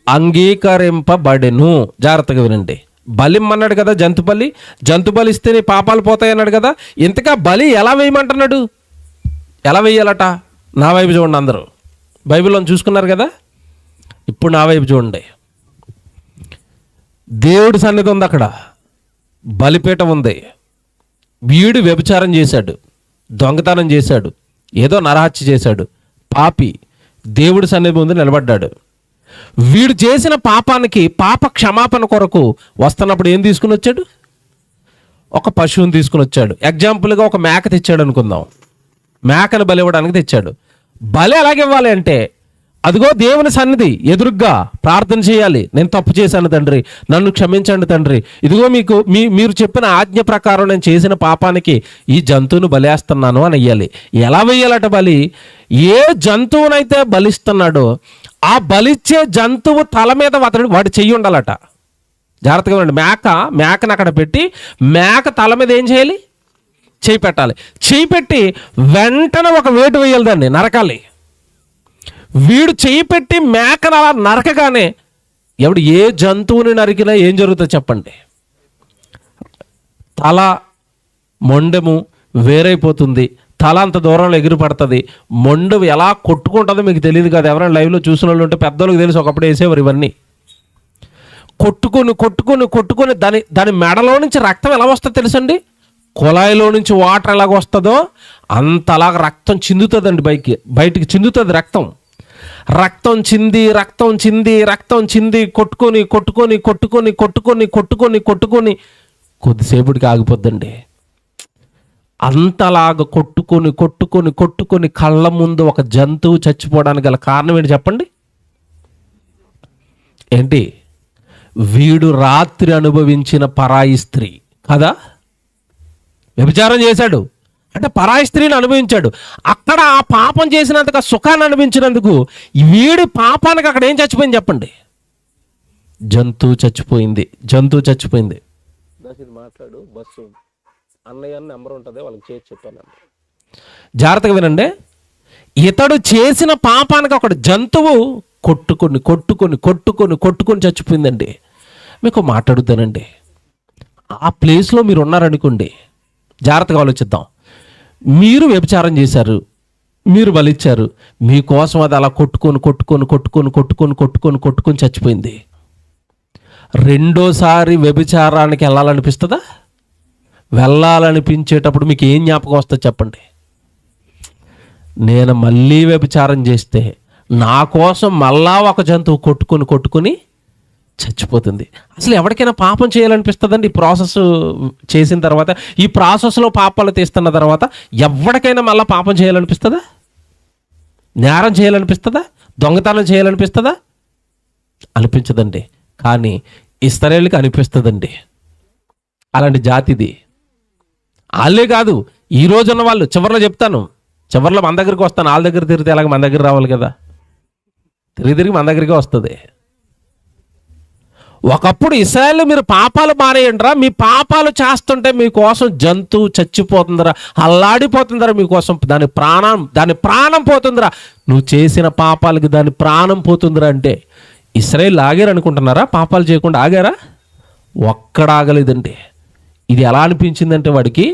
[SPEAKER 1] అంగీకరింపబడెను. జాగ్రత్తగా వినండి. బలిమ్మన్నాడు కదా, జంతు బలి. జంతు బలి ఇస్తే నీ పాపాలు పోతాయి అన్నాడు కదా. ఇంతగా బలి ఎలా వేయమంటున్నాడు? ఎలా వేయాలట? నా వైపు చూడండి అందరూ. బైబిల్లో చూసుకున్నారు కదా, ఇప్పుడు నా వైపు చూడండి. దేవుడి సన్నిధి ఉంది, అక్కడ బలిపీఠం ఉంది. వీడు వ్యభిచారం చేశాడు, దొంగతనం చేశాడు, ఏదో నరహత్య చేశాడు, పాపి. దేవుడి సన్నిధి ముందు నిలబడ్డాడు. వీడు చేసిన పాపానికి పాప క్షమాపణ కొరకు వస్తున్నప్పుడు ఏం తీసుకుని వచ్చాడు? ఒక పశువుని తీసుకుని వచ్చాడు. ఎగ్జాంపుల్గా ఒక మేక తెచ్చాడు అనుకుందాం. మేకను బలి ఇవ్వడానికి తెచ్చాడు. బలి ఎలాగివ్వాలి అంటే, అదిగో దేవుని సన్నిధి ఎదురుగ్గా ప్రార్థన చేయాలి. నేను తప్పు చేశాను తండ్రి, నన్ను క్షమించండి తండ్రి, ఇదిగో మీరు చెప్పిన ఆజ్ఞ ప్రకారం నేను చేసిన పాపానికి ఈ జంతువును బలేస్తున్నాను అని వెయ్యాలి. ఎలా వెయ్యాలట బలి? ఏ జంతువునైతే బలిస్తున్నాడో ఆ బలిచ్చే జంతువు తల మీద వాడి చెయ్యి ఉండాలట. జాగ్రత్తగా ఉండండి. మేకను అక్కడ పెట్టి మేక తల మీద ఏం చేయాలి? చెయ్యి పెట్టాలి. చెయ్యి పెట్టి వెంటనే ఒక వేటు వేయాలి, దాన్ని నరకాలి. వీడు చెయ్యి పెట్టి మేకను అలా నరకగానే, ఎవడు ఏ జంతువుని నరికినా ఏం జరుగుతుందో చెప్పండి? తల మొండెము వేరైపోతుంది, తల అంత దూరంలో ఎగిరి పడుతుంది. మొండు ఎలా కొట్టుకుంటుందో మీకు తెలియదు కదా. ఎవరైనా లైవ్లో చూసిన వాళ్ళు ఉంటే పెద్దోళ్ళకి తెలుసు, ఒకప్పుడు వేసేవారు ఇవన్నీ. కొట్టుకుని కొట్టుకుని కొట్టుకుని దాని మెడలో నుంచి రక్తం ఎలా వస్తుందో తెలుసండి? కుళాయిలో నుంచి వాటర్ ఎలాగ వస్తుందో అంతలాగా రక్తం చిందుతుందండి, బయటికి చిందుతుంది రక్తం. రక్తం చింది రక్తం చింది రక్తం చింది కొట్టుకొని కొట్టుకొని కొట్టుకొని కొట్టుకొని కొట్టుకొని కొట్టుకొని కొద్దిసేపటికి ఆగిపోద్దండి. అంతలాగా కొట్టుకొని కొట్టుకొని కొట్టుకొని కళ్ళ ముందు ఒక జంతువు చచ్చిపోవడానికి గల కారణం ఏంటి చెప్పండి? ఏంటి? వీడు రాత్రి అనుభవించిన పరాయి స్త్రీ కదా. వ్యభిచారం చేశాడు అంటే పరాయి స్త్రీని అనుభవించాడు. అక్కడ ఆ పాపం చేసినందుకు, సుఖాన్ని అనుభవించినందుకు వీడి పాపానికి అక్కడ ఏం చచ్చిపోయింది చెప్పండి? జంతువు చచ్చిపోయింది. జంతువు చచ్చిపోయింది. మాట్లాడు, బస్సు అన్నయ్య నెంబర్ ఉంటుంది, వాళ్ళకి చేసి చెప్పాను. జాగ్రత్తగా వినండి. ఇతడు చేసిన పాపానికి ఒక జంతువు కొట్టుకొని కొట్టుకొని కొట్టుకొని కొట్టుకొని చచ్చిపోయిందండి. మీకు మాట్లాడుతానండి, ఆ ప్లేస్లో మీరు ఉన్నారనుకోండి, జాగ్రత్తగా ఆలోచిద్దాం. మీరు వ్యభిచారం చేశారు, మీరు బలిచ్చారు, మీకోసం అది అలా కొట్టుకొని కొట్టుకొని కొట్టుకొని కొట్టుకొని కొట్టుకొని కొట్టుకొని చచ్చిపోయింది. రెండోసారి వ్యభిచారానికి వెళ్ళాలనిపిస్తుందా? వెళ్ళాలనిపించేటప్పుడు మీకు ఏం జ్ఞాపకం వస్తుంది చెప్పండి? నేను మళ్ళీ వ్యభిచారం చేస్తే నా కోసం మళ్ళా ఒక జంతువు కొట్టుకొని కొట్టుకొని చచ్చిపోతుంది. అసలు ఎవరికైనా పాపం చేయాలనిపిస్తుందండి? ఈ ప్రాసెస్ చేసిన తర్వాత, ఈ ప్రాసెస్లో పాపాలు తీస్తున్న తర్వాత ఎవరికైనా మళ్ళీ పాపం చేయాలనిపిస్తుందా? నేరం చేయాలనిపిస్తుందా? దొంగతనం చేయాలనిపిస్తుందా? అనిపించదండి. కానీ ఇశ్రాయేలుకి అనిపిస్తుందండి. అలాంటి జాతిది. వాళ్ళే కాదు, ఈ రోజున్న వాళ్ళు. చివరిలో చెప్తాను, చివరిలో మన దగ్గరికి వస్తాను. వాళ్ళ దగ్గర తిరిగితే ఎలాగ మన దగ్గర రావాలి కదా, తిరిగి మన దగ్గరికి వస్తుంది. ఒకప్పుడు ఇశ్రాయేలు మీరు పాపాలు మానేయండిరా, మీ పాపాలు చేస్తుంటే మీకోసం జంతువు చచ్చిపోతుందిరా, అల్లాడిపోతుందిరా మీకోసం, దాని ప్రాణం పోతుందిరా. నువ్వు చేసిన పాపాలకి దాని ప్రాణం పోతుందిరా అంటే ఇశ్రాయేలు ఆగారు అనుకుంటున్నారా? పాపాలు చేయకుండా ఆగారా? ఒక్కడాగలేదండి. ఇది ఎలా అనిపించిందంటే వాడికి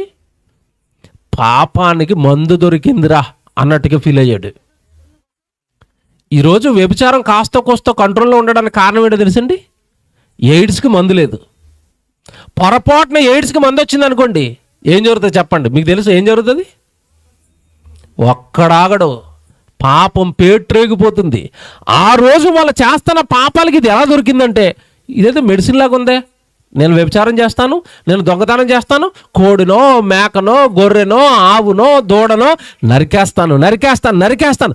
[SPEAKER 1] పాపానికి మందు దొరికిందిరా అన్నట్టుగా ఫీల్ అయ్యాడు. ఈరోజు వ్యభిచారం కాస్త కోస్త కంట్రోల్లో ఉండడానికి కారణం ఏంటో తెలుసండి? ఎయిడ్స్కి మందు లేదు. పొరపాటున ఎయిడ్స్కి మందు వచ్చింది అనుకోండి, ఏం జరుగుతుంది చెప్పండి? మీకు తెలుసు ఏం జరుగుతుంది? ఒక్కడాగడు, పాపం పేట్రేగిపోతుంది. ఆ రోజు వాళ్ళు చేస్తున్న పాపాలకి ఇది ఎలా దొరికిందంటే, ఇదైతే మెడిసిన్ లాగా ఉందే, నేను వ్యభిచారం చేస్తాను, నేను దొంగతనం చేస్తాను, కోడినో మేకనో గొర్రెనో ఆవునో దూడనో నరికేస్తాను.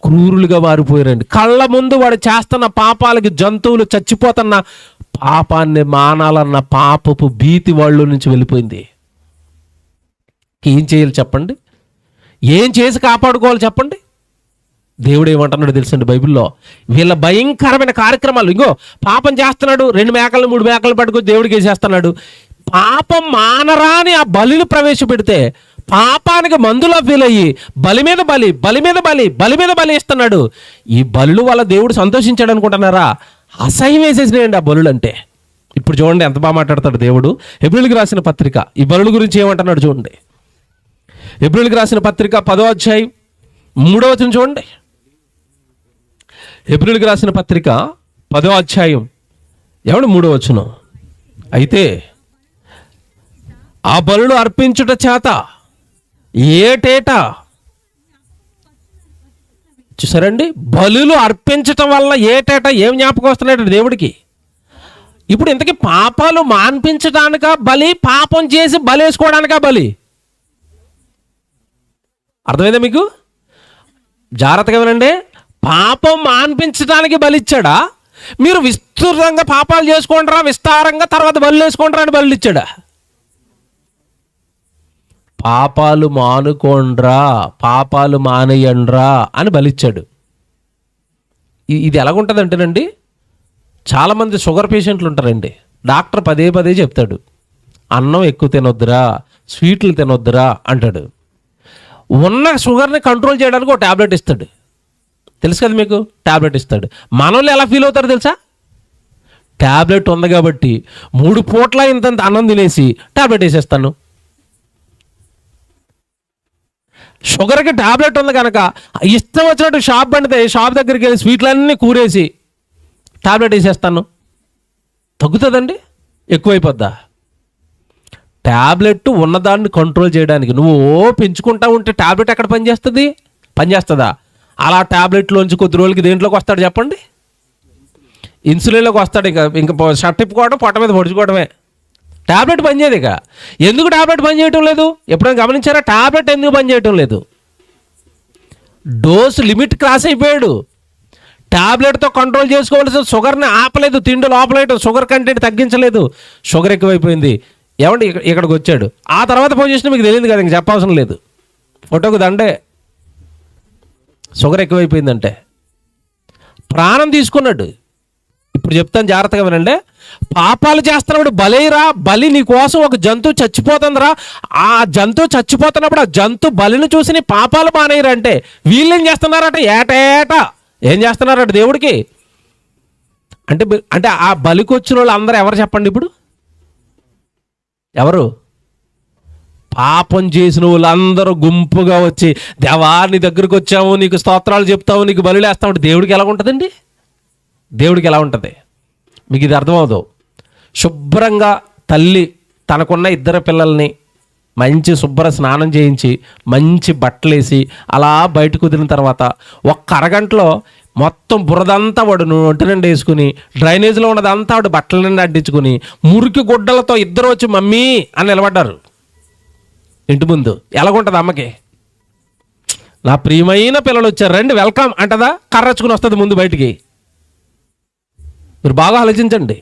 [SPEAKER 1] క్రూరులుగా మారిపోయారండి. కళ్ళ ముందు వాడు చేస్తున్న పాపాలకి జంతువులు చచ్చిపోతున్న పాపాన్ని మానాలన్న పాపపు భీతి వాళ్ళ నుంచి వెళ్ళిపోయింది. ఏం చేయాలి చెప్పండి? ఏం చేసి కాపాడుకోవాలి చెప్పండి? దేవుడు ఏమంటున్నాడు తెలుసండి బైబిల్లో? వీళ్ళ భయంకరమైన కార్యక్రమాలు. ఇంకో పాపం చేస్తున్నాడు, 2 మేకలు 3 మేకలు పట్టుకొని దేవుడికి వేసేస్తున్నాడు. పాపం మానరాని ఆ బలిని ప్రవేశపెడితే పాపానికి మందులా ఫీల్ అయ్యి బలి మీద బలి ఇస్తున్నాడు. ఈ బలులు వల్ల దేవుడు సంతోషించాడు అనుకుంటున్నారా? అసహ్యం వేసేసినాయండి ఆ బలులు అంటే. ఇప్పుడు చూడండి ఎంత బాగా మాట్లాడతాడు దేవుడు. హెబ్రీయులకు రాసిన పత్రిక ఈ బలుల గురించి ఏమంటున్నాడు చూడండి. హెబ్రీయులకు రాసిన పత్రిక 10వ అధ్యాయం 3వ వచనం చూడండి. హెబ్రీయులకు రాసిన పత్రిక 10వ అధ్యాయం 3వ వచనం. అయితే ఆ బలులు అర్పించుట చేత ఏటేటా, చూసారండి, బలులు అర్పించటం వల్ల ఏటేటా ఏం జ్ఞాపకం వస్తున్నాడు దేవుడికి? ఇప్పుడు ఇంతకీ పాపాలు మాన్పించడానికా బలి, పాపం చేసి బలి వేసుకోవడానికా బలి? అర్థమైందా మీకు? జాగ్రత్తగా వినండి. పాపం మాన్పించడానికి బలిచ్చాడా? మీరు విస్తృతంగా పాపాలు చేసుకోండిరా, విస్తారంగా తర్వాత బలి వేసుకోండిరా అని బలి ఇచ్చాడా? పాపాలు మానుకోండ్రా, పాపాలు మానేయండ్రా అని బలిచ్చాడు. ఇది ఎలాగుంటుంది అంటేనండి, చాలామంది షుగర్ పేషెంట్లు ఉంటారండి. డాక్టర్ పదే చెప్తాడు, అన్నం ఎక్కువ తినొద్దురా, స్వీట్లు తినొద్దురా అంటాడు. ఉన్న షుగర్ని కంట్రోల్ చేయడానికి ఒక ట్యాబ్లెట్ ఇస్తాడు. తెలుసు కదా మీకు? ట్యాబ్లెట్ ఇస్తాడు. మనోళ్ళు ఎలా ఫీల్ అవుతారు తెలుసా? ట్యాబ్లెట్ ఉంది కాబట్టి 3 పూట్ల ఇంత అన్నం తినేసి ట్యాబ్లెట్ వేసేస్తాను. షుగర్కి ట్యాబ్లెట్ ఉంది కనుక ఇష్టం వచ్చినట్టు షాప్ పండితే షాప్ దగ్గరికి వెళ్ళి స్వీట్లన్నీ కూరేసి ట్యాబ్లెట్ వేసేస్తాను. తగ్గుతుందండి? ఎక్కువైపోద్దా? ట్యాబ్లెట్ ఉన్నదాన్ని కంట్రోల్ చేయడానికి నువ్వు పెంచుకుంటా ఉంటే ట్యాబ్లెట్ ఎక్కడ పనిచేస్తుందా? అలా ట్యాబ్లెట్లోంచి కొద్ది రోజులకి దేంట్లోకి వస్తాడు చెప్పండి? ఇన్సులిన్లోకి వస్తాడు. ఇంకా షర్ట్ తిప్పుకోవడం, పొట్ట మీద పొడుచుకోవడమే. ట్యాబ్లెట్ పనిచేయదు. ఇక ఎందుకు ట్యాబ్లెట్ పనిచేయటం లేదు? ఎప్పుడైనా గమనించారా? ట్యాబ్లెట్ ఎందుకు పనిచేయటం లేదు? డోస్ లిమిట్ క్రాస్ అయిపోయాడు. ట్యాబ్లెట్తో కంట్రోల్ చేసుకోవాల్సిన షుగర్ని ఆపలేదు, తిండి లోపలేదు, షుగర్ కంటెంట్ తగ్గించలేదు, షుగర్ ఎక్కువైపోయింది. ఏమంటే ఇక్కడికి వచ్చాడు. ఆ తర్వాత ఫోన్ చేసినా మీకు తెలియదు కదా, ఇంక చెప్పవసరం లేదు. ఫోటోకు దండే. షుగర్ ఎక్కువైపోయిందంటే ప్రాణం తీసుకున్నాడు. ఇప్పుడు చెప్తాను జాగ్రత్తగా వినండి. పాపాలు చేస్తున్నప్పుడు బలేరా, బలి నీ కోసం ఒక జంతువు చచ్చిపోతుందిరా. ఆ జంతువు చచ్చిపోతున్నప్పుడు ఆ జంతు బలిని చూసి నీ పాపాలు మానేయరా అంటే వీళ్ళు ఏం చేస్తున్నారట? ఏటేటా ఏం చేస్తున్నారట దేవుడికి? అంటే ఆ బలికి వచ్చిన వాళ్ళు అందరూ ఎవరు చెప్పండి? ఇప్పుడు ఎవరు? పాపం చేసిన వాళ్ళందరూ గుంపుగా వచ్చి, దేవా నీ దగ్గరికి వచ్చాము, నీకు స్తోత్రాలు చెప్తాము, నీకు బలులు వేస్తామంటే దేవుడికి ఎలా ఉంటుందండి? దేవుడికి ఎలా ఉంటుంది? మీకు ఇది అర్థమవుదు. శుభ్రంగా తల్లి తనకున్న 2 పిల్లల్ని మంచి శుభ్ర స్నానం చేయించి మంచి బట్టలేసి అలా బయటకు వదిలిన తర్వాత 1 అరగంటలో మొత్తం బురదంతా వాడు ఒంటి నిండా వేసుకుని, డ్రైనేజ్లో ఉన్నదంతా వాడు బట్టల నిండా అడ్డించుకుని, మురికి గుడ్డలతో 2 వచ్చి మమ్మీ అని నిలబడ్డారు ఇంటి ముందు. ఎలాగుంటుంది అమ్మకి? నా ప్రియమైన పిల్లలు వచ్చారు, రండి వెల్కమ్ అంటదా? కర్రచ్చుకుని వస్తుంది ముందు బయటికి. మీరు బాగా ఆలోచించండి.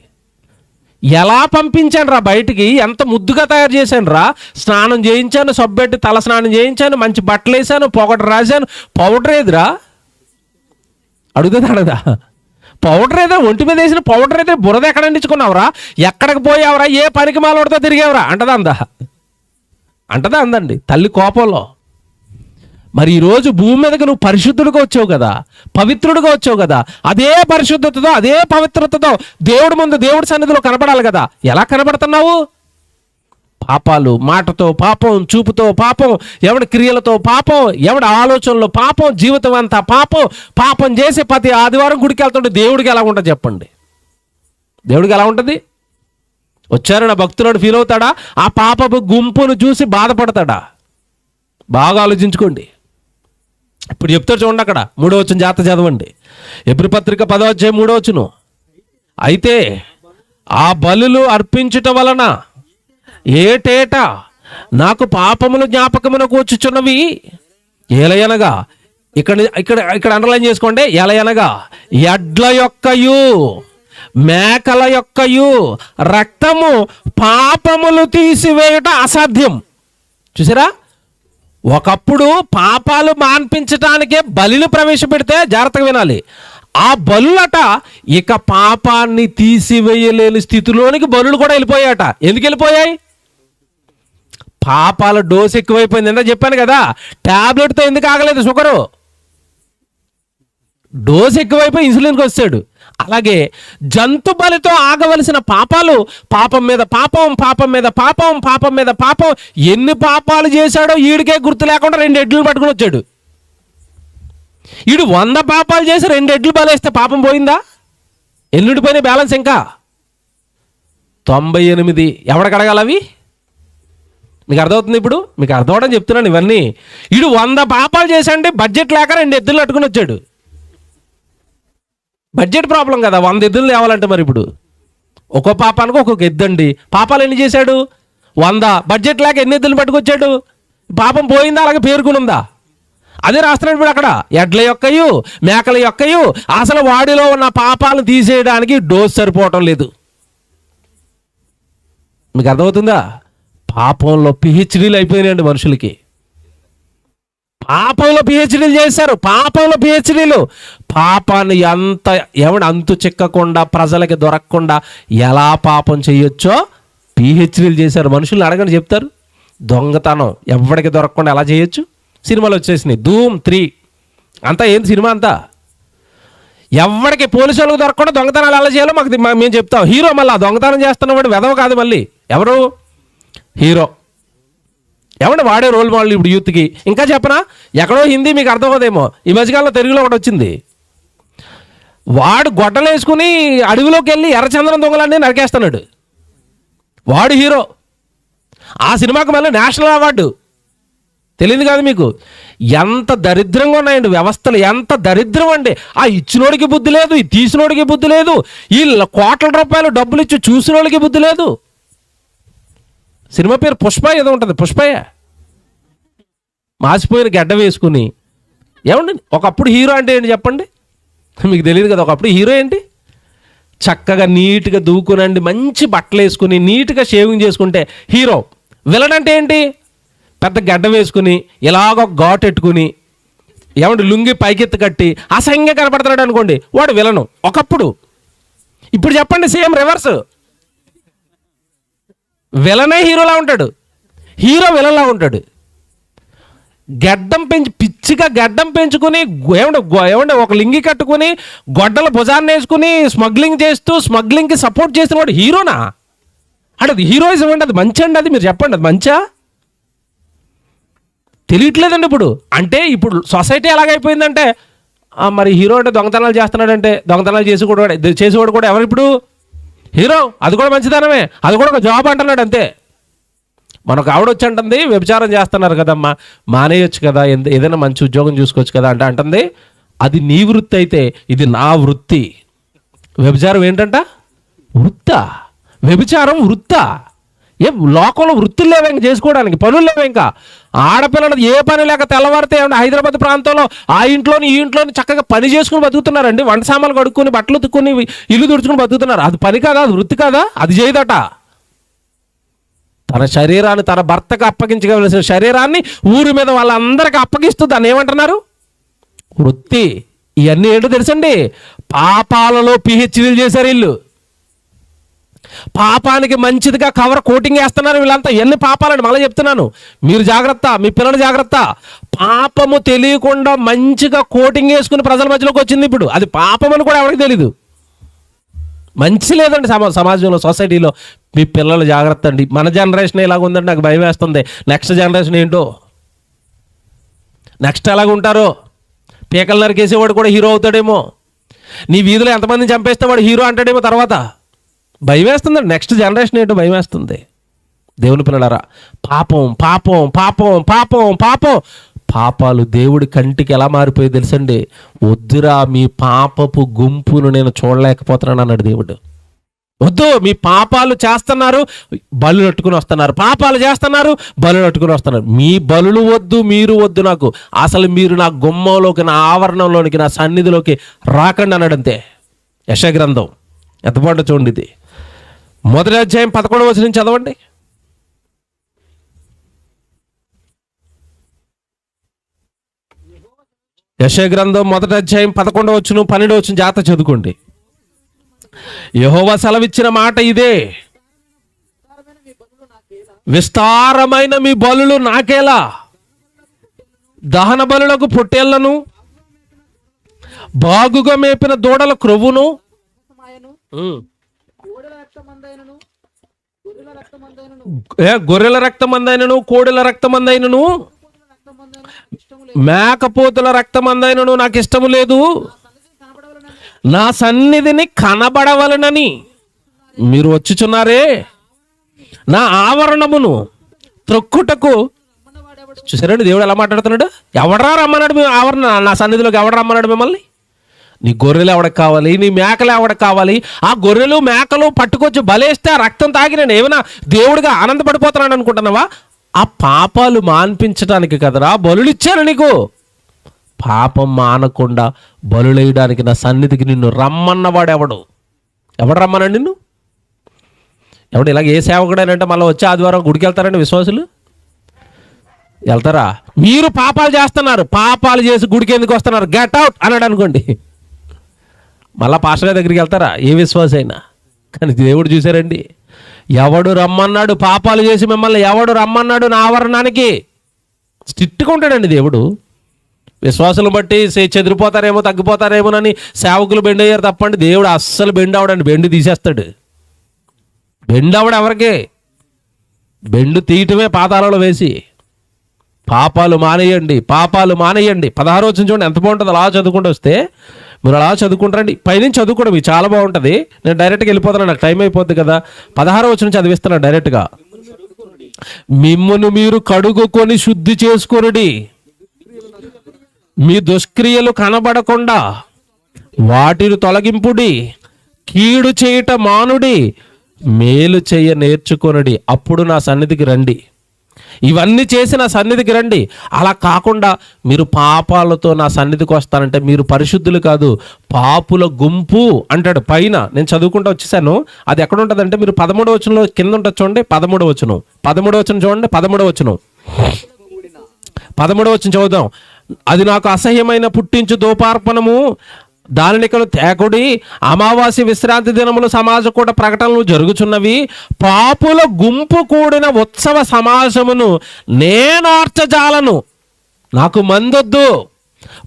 [SPEAKER 1] ఎలా పంపించాను రా బయటికి, ఎంత ముద్దుగా తయారు చేశాను రా. స్నానం చేయించాను, సబ్బెట్టి తల స్నానం చేయించాను, మంచి బట్టలు వేసాను, పొగడ రాశాను. పౌడర్ ఏదిరా? అడుగుదా? పౌడర్ ఏదో ఒంటి మీద వేసిన పౌడర్ అయితే బురద ఎక్కడ అందించుకున్నావురా? ఎక్కడికి పోయావురా? ఏ పనికి మాలోడితో తిరిగావురా? అంటదా అందండి తల్లి కోపంలో. మరి ఈరోజు భూమి మీదకి నువ్వు పరిశుద్ధుడిగా వచ్చావు కదా, పవిత్రుడిగా వచ్చావు కదా, అదే పరిశుద్ధతతో అదే పవిత్రతతో దేవుడి ముందు దేవుడి సన్నిధిలో కనపడాలి కదా. ఎలా కనపడుతున్నావు? పాపాలు, మాటతో పాపం, చూపుతో పాపం, ఎవడి క్రియలతో పాపం, ఎవడి ఆలోచనలో పాపం, జీవితం అంతా పాపం. పాపం చేసి ప్రతి ఆదివారం గుడికి వెళ్తుంటే దేవుడికి ఎలా ఉంటుంది చెప్పండి? దేవుడికి ఎలా ఉంటుంది? వచ్చారు నా భక్తుడు ఫీల్ అవుతాడా? ఆ పాపపు గుంపును చూసి బాధపడతాడా? బాగా ఆలోచించుకోండి. ఇప్పుడు చెప్తాడు చూడండి, అక్కడ 3వ వచనం జాగ్రత్త చదవండి. ఎబ్రీ పత్రిక 10వ అధ్యాయం 3వ వచనం. అయితే ఆ బలులు అర్పించుట వలన ఏటేటా నాకు పాపములు జ్ఞాపకమునకు వచ్చుచున్నవి. ఏలయనగా ఇక్కడ ఇక్కడ ఇక్కడ అండర్లైన్ చేసుకోండి. ఎలయనగా ఎడ్ల యొక్కయు మేకల యొక్కయు రక్తము పాపములు తీసివేయుట అసాధ్యం. చూసారా? ఒకప్పుడు పాపాలు మాన్పించటానికే బలిని ప్రవేశపెడితే, జాగ్రత్తగా వినాలి, ఆ బలులట ఇక పాపాన్ని తీసివేయలేని స్థితిలోనికి బలులు కూడా వెళ్ళిపోయాట. ఎందుకు వెళ్ళిపోయాయి? పాపాల డోసు ఎక్కువైపోయింది. ఎంత చెప్పాను కదా, ట్యాబ్లెట్తో ఎందుకు ఆగలేదు షుగరు? డోసు ఎక్కువైపోయి ఇన్సులిన్కి వచ్చాడు. అలాగే జంతు బలితో ఆగవలసిన పాపాలు పాపం మీద పాపం, పాపం మీద పాపం, పాపం మీద పాపం. ఎన్ని పాపాలు చేశాడో ఈడికే గుర్తు లేకుండా 2 ఎడ్లు పట్టుకుని వచ్చాడు. ఈడు 100 పాపాలు చేసి 2 ఎడ్లు బలేస్తే పాపం పోయిందా? ఎన్నింటిపోయినాయి బ్యాలెన్స్? ఇంకా 98. ఎవడికి అడగాలి అవి? మీకు అర్థమవుతుంది? ఇప్పుడు మీకు అర్థం అవడం చెప్తున్నాను ఇవన్నీ. ఈడు 100 పాపాలు చేశాండి, బడ్జెట్ లేక 2 ఎద్దులు పట్టుకుని వచ్చాడు. బడ్జెట్ ప్రాబ్లం కదా 100 ఎద్దులు తేవాలంటే. మరి ఇప్పుడు ఒక్కో పాపానికి ఒక్కొక్క ఎద్దండి. పాపాలు ఎన్ని చేశాడు? 100. బడ్జెట్ లేక ఎన్ని ఎద్దులు పట్టుకొచ్చాడు? పాపం పోయిందా? అలాగే పేర్కొనుందా? అదే రాస్తున్నాడు ఇప్పుడు అక్కడ. ఎడ్ల యొక్కయు మేకల యొక్కయు. అసలు వాడిలో ఉన్న పాపాలను తీసేయడానికి డోస్ సరిపోవటం లేదు. మీకు అర్థమవుతుందా? పాపంలో పిహెచ్డీలు అయిపోయినాయండి మనుషులకి. పాపంలో పిహెచ్డీలు చేశారు. పాపంలో పిహెచ్డీలు. పాపాన్ని ఎవడు అంతు చిక్కకుండా, ప్రజలకి దొరకకుండా ఎలా పాపం చేయొచ్చో పిహెచ్డీలు చేశారు. మనుషుల్ని అడగని చెప్తారు. దొంగతనం ఎవడికి దొరకకుండా ఎలా చేయొచ్చు? సినిమాలు వచ్చేసినాయి. ధూమ్ 3 అంతా ఏంది సినిమా అంతా. ఎవడికి పోలీసు వాళ్ళకి దొరకకుండా దొంగతనాలు ఎలా చేయాలో మేము చెప్తాం. హీరో మళ్ళీ దొంగతనం చేస్తున్నవాడు వెధవ కాదు. మళ్ళీ ఎవరు? హీరో. ఏమంటే వాడే రోల్ మోడల్ ఇప్పుడు యూత్కి. ఇంకా చెప్పనా, ఎక్కడో హిందీ మీకు అర్థం అవుదేమో, ఈ మధ్యకాలంలో తెలుగులో ఒకటి వచ్చింది. వాడు గొడ్డలు వేసుకుని అడవిలోకి వెళ్ళి ఎర్రచందనం దొంగలన్నీ నరికేస్తున్నాడు. వాడు హీరో. ఆ సినిమాకి మళ్ళీ నేషనల్ అవార్డు. తెలియదు కాదు మీకు? ఎంత దరిద్రంగా ఉన్నాయండి వ్యవస్థలు, ఎంత దరిద్రం అండి. ఆ ఇచ్చినోడికి బుద్ధి లేదు, ఈ తీసినోడికి బుద్ధి లేదు, ఈ కోట్ల రూపాయలు డబ్బులు ఇచ్చి చూసినోడికి బుద్ధి లేదు. సినిమా పేరు పుష్ప ఏదో ఉంటుంది. పుష్పయ్య మాసిపోయిన గడ్డ వేసుకుని. ఏమండి ఒకప్పుడు హీరో అంటే ఏంటి చెప్పండి? మీకు తెలియదు కదా. ఒకప్పుడు హీరో ఏంటి? చక్కగా నీట్గా దూకునండి, మంచి బట్టలు వేసుకుని నీట్గా షేవింగ్ చేసుకుంటే హీరో. విలన్ అంటే ఏంటి? పెద్ద గడ్డ వేసుకుని ఇలాగ ఘాటెట్టుకుని, ఏమంటే లుంగి పైకెత్తి కట్టి అసహ్యంగా కనపడుతున్నాడు అనుకోండి, వాడు విలను ఒకప్పుడు. ఇప్పుడు చెప్పండి సేమ్ రివర్స్. విలనే హీరోలా ఉంటాడు, హీరో విలన్లా ఉంటాడు. గడ్డం పిచ్చిగా గడ్డం పెంచుకుని ఏమంటే ఒక లింగి కట్టుకుని గొడ్డల భుజాన్ని వేసుకుని స్మగ్లింగ్ చేస్తూ స్మగ్లింగ్కి సపోర్ట్ చేసిన వాడు హీరోనా? అంటే అది హీరోయిజం అండి? అది మంచి అండి? అది మీరు చెప్పండి, అది మంచా? తెలియట్లేదండి ఇప్పుడు. అంటే ఇప్పుడు సొసైటీ ఎలాగైపోయిందంటే, మరి హీరో అంటే దొంగతనాలు చేస్తున్నాడంటే దొంగతనాలు చేసేవాడు కూడా ఎవరు ఇప్పుడు? హీరో. అది కూడా మంచిదనమే, అది కూడా ఒక జాబ్ అంటున్నాడు అంతే. మనకు ఆవిడ వచ్చి అంటుంది, వ్యభిచారం చేస్తున్నారు కదమ్మా, మానేయొచ్చు కదా, ఏదైనా మంచి ఉద్యోగం చూసుకోవచ్చు కదా అంటే అంటుంది, అది నీ వృత్తి అయితే ఇది నా వృత్తి. వ్యభిచారం ఏంటంట? వృత్తా? వ్యభిచారం వృత్తా? ఏం లోకంలో వృత్తులు లేవు ఇంకా చేసుకోవడానికి, పనులు లేవు ఇంకా. ఆడపిల్లలు ఏ పని లేక తెల్లవారితే హైదరాబాద్ ప్రాంతంలో ఆ ఇంట్లోని ఈ ఇంట్లోని చక్కగా పని చేసుకుని బతుకుతున్నారండి. వంట సామాన్లు కడుక్కొని బట్టలు ఉతుక్కుని ఇల్లు తుడుచుకుని బతుకుతున్నారు. అది పని కాదా? అది వృత్తి కాదా? అది చేయదట. తన శరీరాన్ని తన భర్తకు అప్పగించగలసిన శరీరాన్ని ఊరి మీద వాళ్ళందరికీ అప్పగిస్తూ దాన్ని ఏమంటున్నారు? వృత్తి. ఇవన్నీ ఏంటో తెలుసండి? పాపాలలో పిహెచ్డీలు చేశారు వీళ్ళు. పాపానికి మంచిదిగా కవర్ కోటింగ్ వేస్తున్నారు వీళ్ళంతా. ఎన్ని పాపాలండి, మళ్ళీ చెప్తున్నాను, మీరు జాగ్రత్త, మీ పిల్లలు జాగ్రత్త. పాపము తెలియకుండా మంచిగా కోటింగ్ వేసుకుని ప్రజల మధ్యలోకి వచ్చింది ఇప్పుడు. అది పాపం అని కూడా ఎవరికి తెలీదు. మంచి లేదండి సమాజంలో, సొసైటీలో. మీ పిల్లలు జాగ్రత్త అండి. మన జనరేషన్ ఎలాగ ఉందంటే నాకు భయం వేస్తుంది. నెక్స్ట్ జనరేషన్ ఏంటో, నెక్స్ట్ ఎలాగ ఉంటారో. పీకలు నరికేసేవాడు కూడా హీరో అవుతాడేమో. నీ వీధిలో ఎంతమందిని చంపేస్తే వాడు హీరో అంటాడేమో తర్వాత. భయం వేస్తుందండి, నెక్స్ట్ జనరేషన్ ఏంటో భయం వేస్తుంది. దేవుని పిల్లలారా, పాపం పాపం పాపం పాపం పాపం పాపాలు దేవుడి కంటికి ఎలా మారిపోయి తెలుసండి. వద్దురా, మీ పాపపు గుంపును నేను చూడలేకపోతున్నాను అన్నాడు దేవుడు. వద్దు, మీ పాపాలు చేస్తున్నారు, బలు పట్టుకుని వస్తున్నారు. పాపాలు చేస్తున్నారు, బలు పట్టుకుని వస్తున్నారు. మీ బలులు వద్దు, మీరు వద్దు నాకు. అసలు మీరు నా గుమ్మంలోకి, నా ఆవరణంలోనికి, నా సన్నిధిలోకి రాకండి అన్నాడు అంతే. యెషయా గ్రంథం ఎంత బాగుంటుందో చూడండి. ఇది 1వ అధ్యాయం 11వ వచనం చదవండి. యెషయా గ్రంథం 1వ అధ్యాయం 11వ వచనం 12వ వచనం జాగ్రత్త చదువుకోండి. యెహోవా సెలవిచ్చిన మాట ఇదే, విస్తారమైన మీ బలులు నాకేలా, దహన బలులకు పొట్టేళ్లను, బాగుగా మేపిన దూడల క్రొవ్వును, గొర్రెల రక్తమందైనను, కోడెల రక్తమందైనను, మేకపోతుల రక్తమందైనను నాకు ఇష్టము లేదు. నా సన్నిధిని కనబడవలనని మీరు వచ్చుచున్నారే, నా ఆవరణమును త్రొక్కుటకు. చూసారండి దేవుడు ఎలా మాట్లాడుతున్నాడు. ఎవడరా రమ్మన్నాడు మీ ఆవరణ, నా సన్నిధిలోకి ఎవడ రమ్మన్నాడు మిమ్మల్ని? నీ గొర్రెలు ఎవడకు కావాలి, నీ మేకలు ఎవడకు కావాలి? ఆ గొర్రెలు మేకలు పట్టుకొచ్చి బలేస్తే ఆ రక్తం తాగి నేను ఏమైనా దేవుడిగా ఆనందపడిపోతున్నాను అనుకుంటున్నావా? ఆ పాపాలు మాన్పించడానికి కదరా బలులు ఇచ్చాను నీకు. పాపం మానకుండా బలులేయడానికి నా సన్నిధికి నిన్ను రమ్మన్నవాడు ఎవడు రమ్మన్నాడు నిన్ను? ఎవడు? ఇలాగ ఏ సేవకుడైనంటే మళ్ళీ వచ్చే ఆదివారం గుడికి వెళ్తారండి విశ్వాసులు? వెళ్తారా? మీరు పాపాలు చేస్తున్నారు, పాపాలు చేసి గుడికి ఎందుకు వస్తున్నారు, గెట్ అవుట్ అన్నాడు అనుకోండి, మళ్ళీ పాస్టర్ గారి దగ్గరికి వెళ్తారా? ఏ విశ్వాస అయినా. కానీ దేవుడు చూశారండి, ఎవడు రమ్మన్నాడు పాపాలు చేసి మిమ్మల్ని, ఎవడు రమ్మన్నాడు నా ఆవరణానికి? స్ట్రిక్ట్గా ఉంటాడండి దేవుడు. విశ్వాసులను బట్టి చెదిరిపోతారేమో, తగ్గిపోతారేమోనని సేవకులు బెండ్ అయ్యారు తప్పండి. దేవుడు అస్సలు బెండ్ అవడండి, బెండు తీసేస్తాడు. బెండ్ అవడం ఎవరికి? బెండు తీయటమే పాతాళంలో వేసి. పాపాలు మానేయండి, పాపాలు మానేయండి. 16వ వచనం చూడండి ఎంత బాగుంటుంది. అలా చదువుకుంటూ వస్తే మీరు అలా చదువుకుంటారండి. పైనుంచి చదువుకోవడం మీకు చాలా బాగుంటుంది. నేను డైరెక్ట్గా వెళ్ళిపోతాను, నాకు టైం అయిపోద్ది కదా. 16వ వచనం చదివిస్తున్నాను డైరెక్ట్గా. మిమ్మును మీరు కడుగుకొని శుద్ధి చేసుకొనుడి, మీ దుష్క్రియలు కనబడకుండా వాటిని తొలగింపుడి, కీడు చేయుట మానుడి, మేలు చేయ నేర్చుకొనుడి, అప్పుడు నా సన్నిధికి రండి. ఇవన్నీ చేసి నా సన్నిధికి రండి. అలా కాకుండా మీరు పాపాలతో నా సన్నిధికి వస్తానంటే మీరు పరిశుద్ధులు కాదు, పాపుల గుంపు అంటాడు పైన. నేను చదువుకుంటూ వచ్చేసాను. అది ఎక్కడ ఉంటుందంటే మీరు 13వ వచనంలో కింద ఉంటుంది చూడండి. 13వ వచనం చూడండి. 13వ వచనం చదువుదాం. అది నాకు అసహ్యమైన పుట్టించు దోపార్పణము, దానిని ఇక్కడ తేకుడి. అమావాస్య విశ్రాంతి దినములు సమాజ కూట ప్రకటనలు జరుగుచున్నవి. పాపుల గుంపు కూడిన ఉత్సవ సమాజమును నేనార్చజాలను. నాకు మందొద్దు.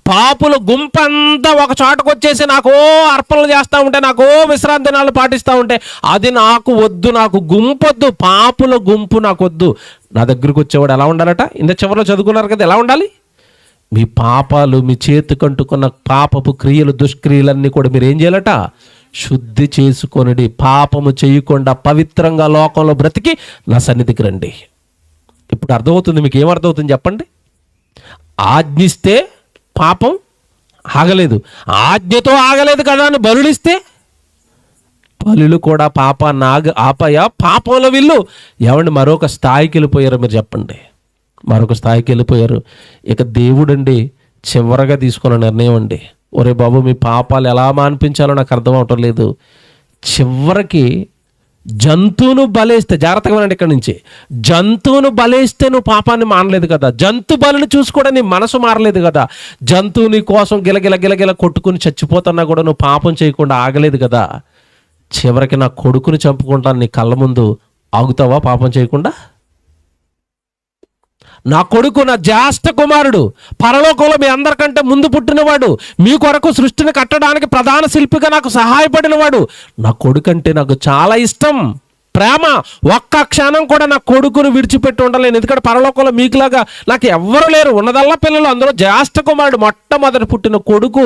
[SPEAKER 1] పాపుల గుంపంతా ఒక చోటకు వచ్చేసి నాకు అర్పణలు చేస్తూ ఉంటే, నాకు విశ్రాంతి దినాలు పాటిస్తూ ఉంటే అది నాకు వద్దు. నాకు గుంపొద్దు, పాపుల గుంపు నాకు వద్దు. నా దగ్గరకు వచ్చేవాడు ఎలా ఉండాలట? ఇంత చివరిలో చదువుకున్నారు కదా, ఎలా ఉండాలి? మీ పాపాలు, మీ చేతికంటుకున్న పాపపు క్రియలు, దుష్క్రియలన్నీ కూడా మీరు ఏం చేయాలట? శుద్ధి చేసుకొనిడి. పాపము చేయకుండా పవిత్రంగా లోకంలో బ్రతికి నా సన్నిధికి రండి. ఇప్పుడు అర్థమవుతుంది మీకు. ఏమర్థమవుతుంది చెప్పండి? ఆజ్ఞిస్తే పాపం ఆగలేదు, ఆజ్ఞతో ఆగలేదు కదా అని బలులిస్తే బలులు కూడా పాపాన్ని ఆపయ పాపంలో వీళ్ళు ఏమండి మరొక స్థాయికి వెళ్ళిపోయారో మీరు చెప్పండి. మరొక స్థాయికి వెళ్ళిపోయారు. ఇక దేవుడండి చివరగా తీసుకున్న నిర్ణయం అండి, ఒరే బాబు మీ పాపాలు ఎలా మాన్పించాలో నాకు అర్థం అవటం లేదు. చివరికి జంతువును బలేస్తే, జాగ్రత్తగా వినండి ఇక్కడి నుంచి, జంతువును బలేస్తే నువ్వు పాపాన్ని మానలేదు కదా, జంతు బలిని చూసుకోవడం నీ మనసు మారలేదు కదా, జంతువు నీ కోసం గిలగిల గిలగిల కొట్టుకుని చచ్చిపోతున్నా కూడా నువ్వు పాపం చేయకుండా ఆగలేదు కదా. చివరికి నా కొడుకుని చంపుకుంటాను నీ కళ్ళ ముందు, ఆగుతావా పాపం చేయకుండా? నా కొడుకు, నా జ్యేష్ఠ కుమారుడు, పరలోకంలో మీ అందరికంటే ముందు పుట్టినవాడు, మీ కొరకు సృష్టిని కట్టడానికి ప్రధాన శిల్పిగా నాకు సహాయపడినవాడు, నా కొడుకు అంటే నాకు చాలా ఇష్టం, ప్రేమ. ఒక్క క్షణం కూడా నా కొడుకును విడిచిపెట్టి ఉండలేను. ఎందుకంటే పరలోకంలో మీకులాగా నాకు ఎవ్వరు లేరు, ఉన్నదల్లా పిల్లలు. అందులో జ్యేష్ఠ కుమారుడు, మొట్టమొదటి పుట్టిన కొడుకు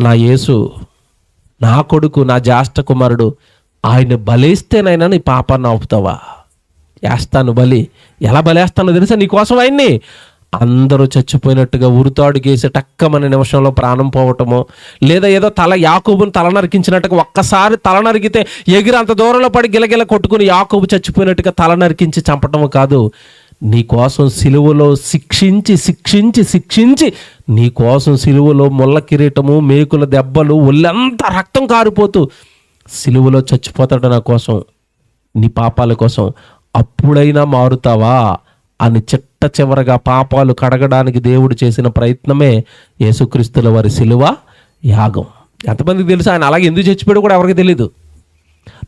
[SPEAKER 1] నా యేసు, నా కొడుకు, నా జ్యేష్ఠ కుమారుడు. ఆయన బలేస్తేనైనా నీ పాపాన్ని ఆపుతావా? వేస్తాను బలి. ఎలా బలేస్తానో తెలుసా? నీకోసం ఆయన్ని. అందరూ చచ్చిపోయినట్టుగా ఉరితాడుకేసి టక్కమనే నిమిషంలో ప్రాణం పోవటమో, లేదా ఏదో యాకోబుని తల నరికించినట్టుగా ఒక్కసారి తల నరికితే ఎగిరి అంత దూరంలో పడి గిలగిల కొట్టుకుని యాకోబు చచ్చిపోయినట్టుగా తల నరికించి చంపటము కాదు. నీకోసం సిలువలో శిక్షించి శిక్షించి శిక్షించి నీకోసం సిలువలో ముళ్ళ కిరీటము, మేకుల దెబ్బలు, ఒళ్ళంతా రక్తం కారిపోతూ సిలువలో చచ్చిపోతాడు నా కోసం, నీ పాపాల కోసం. అప్పుడైనా మారుతావా అని చిట్ట చివరగా పాపాలు కడగడానికి దేవుడు చేసిన ప్రయత్నమే యేసుక్రీస్తుల వారి సిలువ యాగం. ఎంతమందికి తెలుసు ఆయన అలాగే ఎందుకు చచ్చిపోయాడు కూడా ఎవరికి తెలీదు.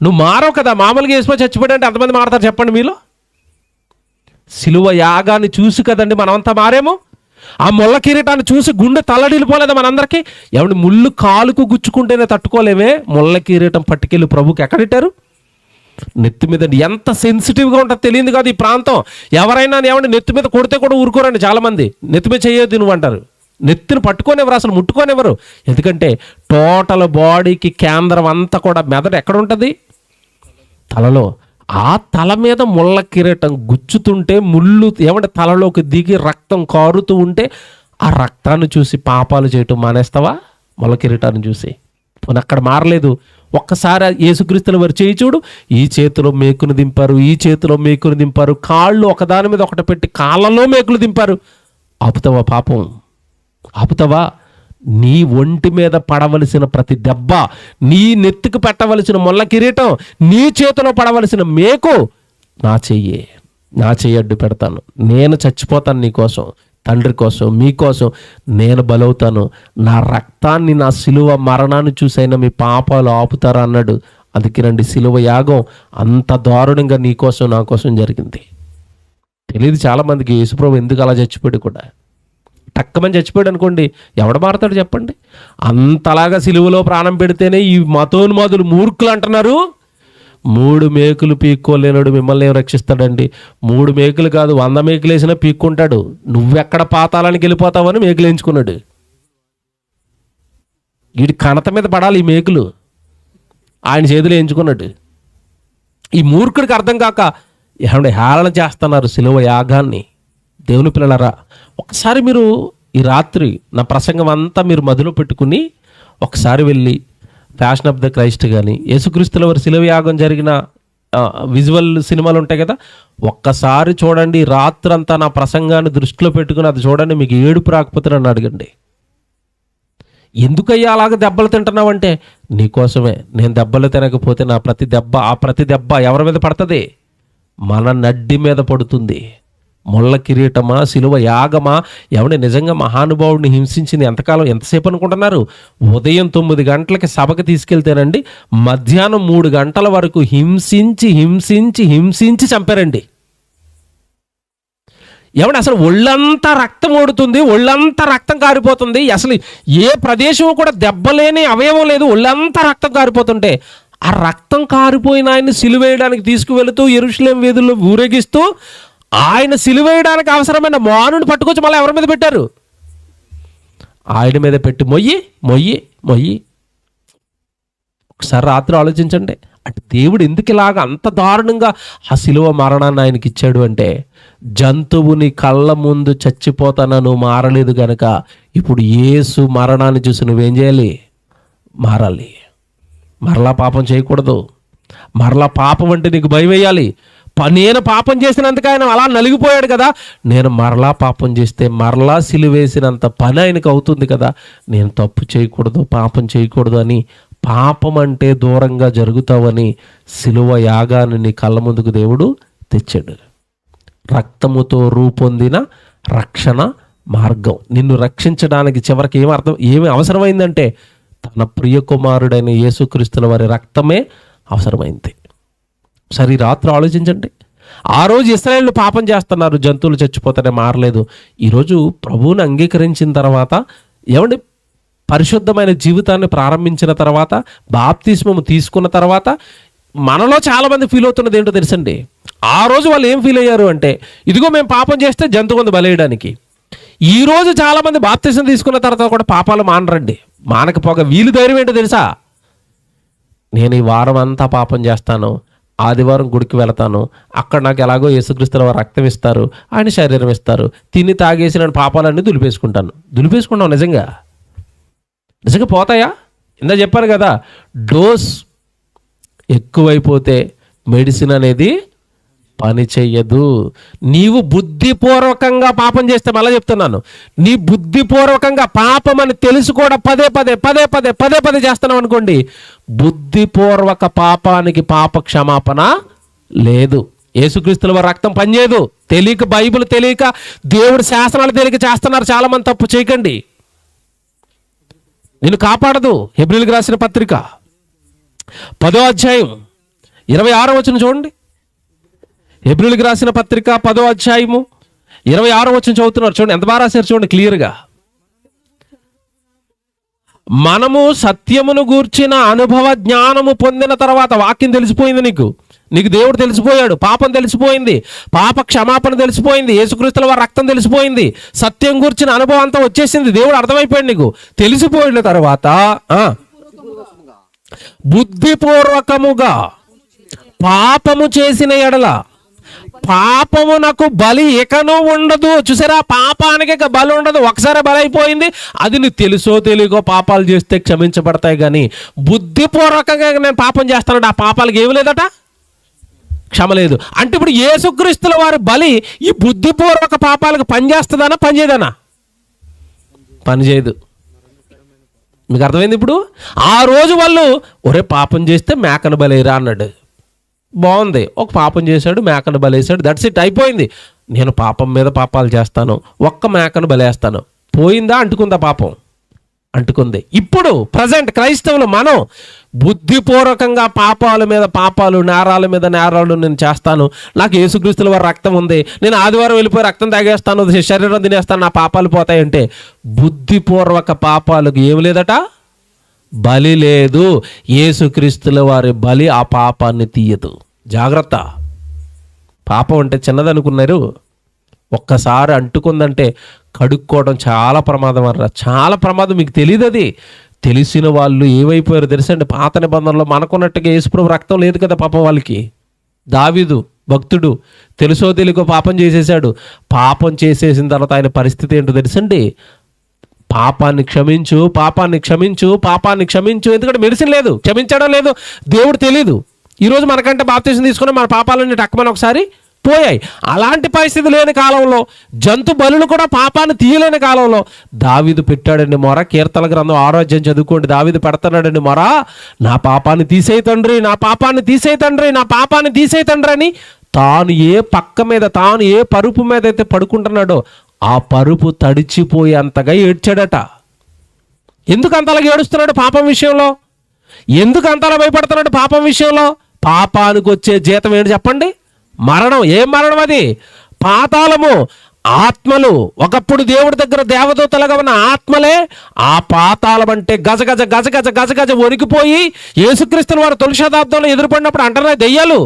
[SPEAKER 1] నువ్వు మారవు కదా, మామూలుగా యేసు చచ్చిపోయాడు అంటే ఎంతమంది మారతారు చెప్పండి మీలో? సిలువ యాగాన్ని చూసి కదండి మనమంతా మారేమో. ఆ ముళ్ళ కిరీటాన్ని చూసి గుండె తల్లడిల్లిపోలేదా మనందరికీ? ఏమంటే ముళ్ళు కాలుకు గుచ్చుకుంటేనే తట్టుకోలేమే, ముళ్ళ కిరీటం పట్టుకెళ్ళి ప్రభుకి ఎక్కడిట్టారు? నెత్తి మీద. ఎంత సెన్సిటివ్గా ఉంటుందో తెలియదు కాదు ఈ ప్రాంతం. ఎవరైనా ఏమంటే నెత్తి మీద కొడితే కూడా ఊరుకోరండి చాలామంది. నెత్తి మీద చేయొద్దు నువ్వు అంటారు. నెత్తిని పట్టుకోనివ్వరు, అసలు ముట్టుకోనివ్వరు. ఎందుకంటే టోటల్ బాడీకి కేంద్రం అంతా కూడా మెదడు ఎక్కడ ఉంటుంది? తలలో. ఆ తల మీద ముళ్ళ కిరీటం గుచ్చుతుంటే, ముళ్ళు ఏమంటే తలలోకి దిగి రక్తం కారుతూ ఉంటే, ఆ రక్తాన్ని చూసి పాపాలు చేయటం మానేస్తావా? ముళ్ళ కిరీటాన్ని చూసి. అక్కడ మారలేదు. ఒక్కసారి యేసుక్రీస్తుల వారు చేయి చూడు, ఈ చేతిలో మేకును దింపారు, ఈ చేతిలో మేకును దింపారు, కాళ్ళు ఒకదాని మీద ఒకటి పెట్టి కాళ్ళలో మేకులు దింపారు. ఆపుతావా పాపం? ఆపుతావా? నీ ఒంటి మీద పడవలసిన ప్రతి దెబ్బ, నీ నెత్తికి పెట్టవలసిన ముళ్ళ కిరీటం, నీ చేతిలో పడవలసిన మేకు నా చెయ్యి అడ్డు పెడతాను. నేను చచ్చిపోతాను నీకోసం, తండ్రి కోసం, మీకోసం నేను బలవుతాను. నా రక్తాన్ని, నా సిలువ మరణాన్ని చూసైనా మీ పాపాలు ఆపుతారా అన్నాడు. అందుకేనండి సిలువ యాగం అంత దారుణంగా నీకోసం నా కోసం జరిగింది. తెలియదు చాలామందికి యేసుప్రభు ఎందుకు అలా చచ్చిపోయాడు కూడా. టక్కమని చచ్చిపోయాడు అనుకోండి, ఎవడ మారతాడు చెప్పండి? అంతలాగా సిలువలో ప్రాణం పెడితేనే ఈ మతోన్మాదులు మూర్ఖులు అంటున్నారు. 3 మేకులు పీక్కోలేనాడు మిమ్మల్ని ఏం రక్షిస్తాడండి? 3 మేకులు కాదు, 100 మేకులు వేసినా పీక్కుంటాడు. నువ్వెక్కడ పాతాళానికి వెళ్ళిపోతావని మేకులు ఎంచుకున్నాడు. వీడి కణత మీద పడాలి ఈ మేకులు, ఆయన చేతులు ఎంచుకున్నాడు. ఈ మూర్ఖుడికి అర్థం కాక ఏమంటే హేళన చేస్తున్నారు సిలువ యాగాన్ని. దేవుని పిల్లలారా, ఒకసారి మీరు ఈ రాత్రి నా ప్రసంగం అంతా మీరు మదిలో పెట్టుకుని ఒకసారి వెళ్ళి ఫ్యాషన్ ఆఫ్ ద క్రైస్ట్ కానీ, యేసుక్రీస్తుల వారి సిలువ యాగం జరిగిన విజువల్ సినిమాలు ఉంటాయి కదా, ఒక్కసారి చూడండి. రాత్రంతా నా ప్రసంగాన్ని దృష్టిలో పెట్టుకుని అది చూడండి. మీకు ఏడుపు రాకపోతే నన్ను అడగండి. ఎందుకయ్యా అలాగ దెబ్బలు తింటున్నావంటే, నీకోసమే. నేను దెబ్బలు తినకపోతే నా ప్రతి దెబ్బ ఎవరి మీద పడుతుంది? మన నడ్డి మీద పడుతుంది. ముళ్ళ కిరీటమా, సిలువ యాగమా? ఎవడి నిజంగా మహానుభావుడిని హింసించింది ఎంతసేపు అనుకుంటున్నారు? ఉదయం 9 గంటలకి సభకి తీసుకెళ్తేనండి, మధ్యాహ్నం 3 గంటల వరకు హింసించి హింసించి హింసించి చంపారండి. ఏమంటే అసలు ఒళ్ళంతా రక్తం ఓడుతుంది, ఒళ్ళంతా రక్తం కారిపోతుంది. అసలు ఏ ప్రదేశం కూడా దెబ్బలేని అవయవం లేదు, ఒళ్ళంతా రక్తం కారిపోతుంటే ఆ రక్తం కారిపోయిన ఆయన్ని సిలువేయడానికి తీసుకువెళుతూ యెరూషలేము వీధుల్లో ఊరేగిస్తూ ఆయన సిలువేయడానికి అవసరమైన మానుని పట్టుకొచ్చి మళ్ళీ ఎవరి మీద పెట్టారు? ఆయన మీద పెట్టి మొయ్యి. ఒకసారి రాత్రి ఆలోచించండి. అంటే దేవుడు ఎందుకు ఇలాగ అంత దారుణంగా ఆ సిలువ మరణాన్ని ఆయనకి ఇచ్చాడు అంటే, జంతువుని కళ్ళ ముందు చచ్చిపోతానను మారలేదు గనక ఇప్పుడు యేసు మరణాన్ని చూసి నువ్వేం చేయాలి? మారాలి. మరలా పాపం చేయకూడదు. మరలా పాపం అంటే నీకు భయం వేయాలి. నేను పాపం చేసినందుకు ఆయన అలా నలిగిపోయాడు కదా, నేను మరలా పాపం చేస్తే మరలా సిలువేసినంత పని ఆయనకు అవుతుంది కదా, నేను తప్పు చేయకూడదు, పాపం చేయకూడదు అని, పాపం అంటే దూరంగా జరుగుతావని సిలువ యాగాన్ని నీ కళ్ళ ముందుకు దేవుడు తెచ్చాడు. రక్తముతో రూపొందిన రక్షణ మార్గం నిన్ను రక్షించడానికి చివరికి ఏమి అవసరమైందంటే, తన ప్రియ కుమారుడైన యేసుక్రీస్తుల వారి రక్తమే అవసరమైంది. సరే, రాత్రి ఆలోచించండి. ఆ రోజు ఇశ్రాయేలు పాపం చేస్తున్నారు, జంతువులు చచ్చిపోతానే మారలేదు. ఈరోజు ప్రభువుని అంగీకరించిన తర్వాత, ఏమండి, పరిశుద్ధమైన జీవితాన్ని ప్రారంభించిన తర్వాత, బాప్తిస్మము తీసుకున్న తర్వాత మనలో చాలామంది ఫీల్ అవుతున్నది ఏంటో తెలుసండి. ఆ రోజు వాళ్ళు ఏం ఫీల్ అయ్యారు అంటే, ఇదిగో మేము పాపం చేస్తే జంతువుని బలేయడానికి. ఈరోజు చాలామంది బాప్తిస్మం తీసుకున్న తర్వాత కూడా పాపాలు మానరండి. మానకపోగా వీళ్ళు ధైర్యం ఏంటో తెలుసా, నేను ఈ వారం అంతా పాపం చేస్తాను, ఆదివారం గుడికి వెళతాను, అక్కడ నాకు ఎలాగో యేసుక్రీస్తుల వారు రక్తం ఇస్తారు, ఆయన శరీరం ఇస్తారు, తిని తాగేసి నేను పాపాలన్నీ దులిపేసుకుంటాం. నిజంగా పోతాయా? ఇందా చెప్పాను కదా, డోస్ ఎక్కువైపోతే మెడిసిన్ అనేది పని చెయ్యదు. నీవు బుద్ధిపూర్వకంగా పాపం చేస్తే, మళ్ళీ చెప్తున్నాను, నీ బుద్ధిపూర్వకంగా పాపం అని తెలిసి కూడా పదే పదే చేస్తున్నావు అనుకోండి, బుద్ధిపూర్వక పాపానికి పాప క్షమాపణ లేదు. యేసుక్రీస్తుల వారి రక్తం పనిచేయదు. తెలియక, బైబిల్ తెలియక, దేవుడి శాసనాలు తెలియక చేస్తున్నారు చాలామంది. తప్పు చేయకండి, నిన్ను కాపాడదు. హెబ్రీయులకు రాసిన పత్రిక 10వ అధ్యాయం 26వ వచనం చూడండి. హెబ్రీయులకు రాసిన పత్రిక 10వ అధ్యాయము 26వ వచనం చదువుతున్నారు. చూడండి ఎంత బాగా రాశారు, చూడండి క్లియర్గా. మనము సత్యమును గూర్చిన అనుభవ జ్ఞానము పొందిన తర్వాత, వాక్యం తెలిసిపోయింది నీకు దేవుడు తెలిసిపోయాడు, పాపం తెలిసిపోయింది, పాప క్షమాపణ తెలిసిపోయింది, యేసుక్రీస్తుల వారి రక్తం తెలిసిపోయింది, సత్యం గూర్చిన అనుభవం అంతా వచ్చేసింది, దేవుడు అర్థమైపోయాడు. నీకు తెలిసిపోయిన తర్వాత బుద్ధిపూర్వకముగా పాపము చేసిన ఎడల పాపమునకు బలి ఇకను ఉండదు. చూసారా, పాపానికి బలి ఉండదు. ఒకసారి బలి అయిపోయింది, అది నీకు తెలుసో తెలియకో పాపాలు చేస్తే క్షమించబడతాయి. కానీ బుద్ధిపూర్వకంగా నేను పాపం చేస్తానంటే ఆ పాపాలకు ఏమి లేదట, క్షమ లేదు. అంటే ఇప్పుడు యేసుక్రీస్తుల వారి బలి ఈ బుద్ధిపూర్వక పాపాలకు పనిచేస్తుందనా, పనిచేయదనా? పనిచేయదు. మీకు అర్థమైంది ఇప్పుడు? ఆ రోజు వాళ్ళు ఒరే పాపం చేస్తే మేకను బలేరా అన్నాడు. బాగుంది, ఒక పాపం చేశాడు, మేకను బలేసాడు, దట్స్ ఇట్, అయిపోయింది. నేను పాపం మీద పాపాలు చేస్తాను, ఒక్క మేకను బలేస్తాను. పోయిందా? అంటుకుందా? పాపం అంటుకుంది. ఇప్పుడు ప్రజెంట్ క్రైస్తవులు మనం బుద్ధిపూర్వకంగా పాపాల మీద పాపాలు, నేరాల మీద నేరాలు నేను చేస్తాను, నాకు యేసుక్రీస్తుల వారి రక్తం ఉంది, నేను ఆదివారం వెళ్ళిపోయి రక్తం తాగేస్తాను, శరీరం తినేస్తాను, నా పాపాలు పోతాయంటే బుద్ధిపూర్వక పాపాలకు ఏమి లేదట, బలి లేదు. యేసుక్రీస్తుల వారి బలి ఆ పాపాన్ని తీయదు. జాగ్రత్త. పాపం అంటే చిన్నదనుకున్నారు, ఒక్కసారి అంటుకుందంటే కడుక్కోవడం చాలా ప్రమాదం అర్రా, చాలా ప్రమాదం. మీకు తెలియదు. అది తెలిసిన వాళ్ళు ఏమైపోయారు తెలుసండి. పాత నిబంధనలో మనకున్నట్టుగా యేసుప్రభు రక్తం లేదు కదా పాపం వాళ్ళకి. దావీదు భక్తుడు తెలుసో తెలియకో పాపం చేసేసాడు. పాపం చేసేసిన తర్వాత ఆయన పరిస్థితి ఏంటో తెలుసండి, పాపాన్ని క్షమించు, పాపాన్ని క్షమించు, పాపాన్ని క్షమించు. ఎందుకంటే మెడిసిన్ లేదు, క్షమించడం లేదు, దేవుడు తెలీదు. ఈరోజు మనకంటే బాప్తిసం తీసుకుని మన పాపాలన్నీ టక్కుమని ఒకసారి పోయాయి. అలాంటి పరిస్థితి లేని కాలంలో, జంతు బలులు కూడా పాపాన్ని తీయలేని కాలంలో దావీదు పెట్టాడండి మొర. కీర్తన గ్రంథం 6వ అధ్యాయం చదువుకోండి. దావీదు పెడతాడండి మొర, నా పాపాన్ని తీసేయి తండ్రి, నా పాపాన్ని తీసేయి తండ్రి, నా పాపాన్ని తీసేయి తండ్రి అని. తాను ఏ పక్క మీద, తాను ఏ పరుపు మీద అయితే పడుకుంటున్నాడో ఆ పరుపు తడిచిపోయేంతగా ఏడ్చాడట. ఎందుకు అంతలాగా ఏడుస్తున్నాడు పాపం విషయంలో? ఎందుకు అంతలా భయపడుతున్నాడు పాపం విషయంలో? పాపానికి వచ్చే జీతం ఏంటి చెప్పండి? మరణం. ఏం మరణం అది? పాతాళము. ఆత్మలు, ఒకప్పుడు దేవుడి దగ్గర దేవదూతలుగా ఉన్న ఆత్మలే ఆ పాతాళం అంటే గజగజ గజగజ గజగజ వణికిపోయి యేసుక్రీస్తుల వారు తొలి శతాబ్దంలో ఎదురుపడినప్పుడు అంటున్నాయి దెయ్యాలు,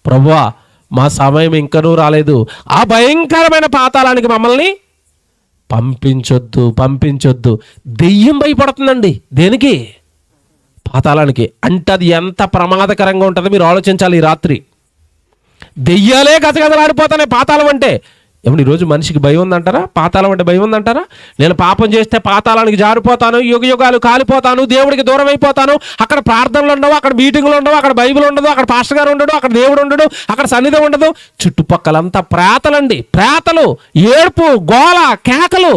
[SPEAKER 1] ప్రభువా మా సమయం ఇంకనూ రాలేదు, ఆ భయంకరమైన పాతాళానికి మమ్మల్ని పంపించొద్దు. దెయ్యం భయపడుతుందండి. దేనికి? పాతాళానికి. అంటే అది ఎంత ప్రమాదకరంగా ఉంటుందో మీరు ఆలోచించాలి. ఈ రాత్రి దెయ్యాలే గజగజలాడిపోతాయి పాతాళం అంటే. ఏమన్నా ఈరోజు మనిషికి భయం ఉందంటారా? పాతాళం అంటే భయం ఉందంటారా? నేను పాపం చేస్తే పాతాళానికి జారిపోతాను, యుగాలు కాలిపోతాను, దేవుడికి దూరం అయిపోతాను, అక్కడ ప్రార్థనలు ఉండవు, అక్కడ మీటింగులు ఉండవు, అక్కడ బైబిల్ ఉండదు, అక్కడ పాస్టర్ గారు ఉండడు, అక్కడ దేవుడు ఉండడు, అక్కడ సన్నిధి ఉండదు, చుట్టుపక్కలంతా ప్రేతలండి, ప్రేతలు, ఏడుపు, గోల, కేకలు,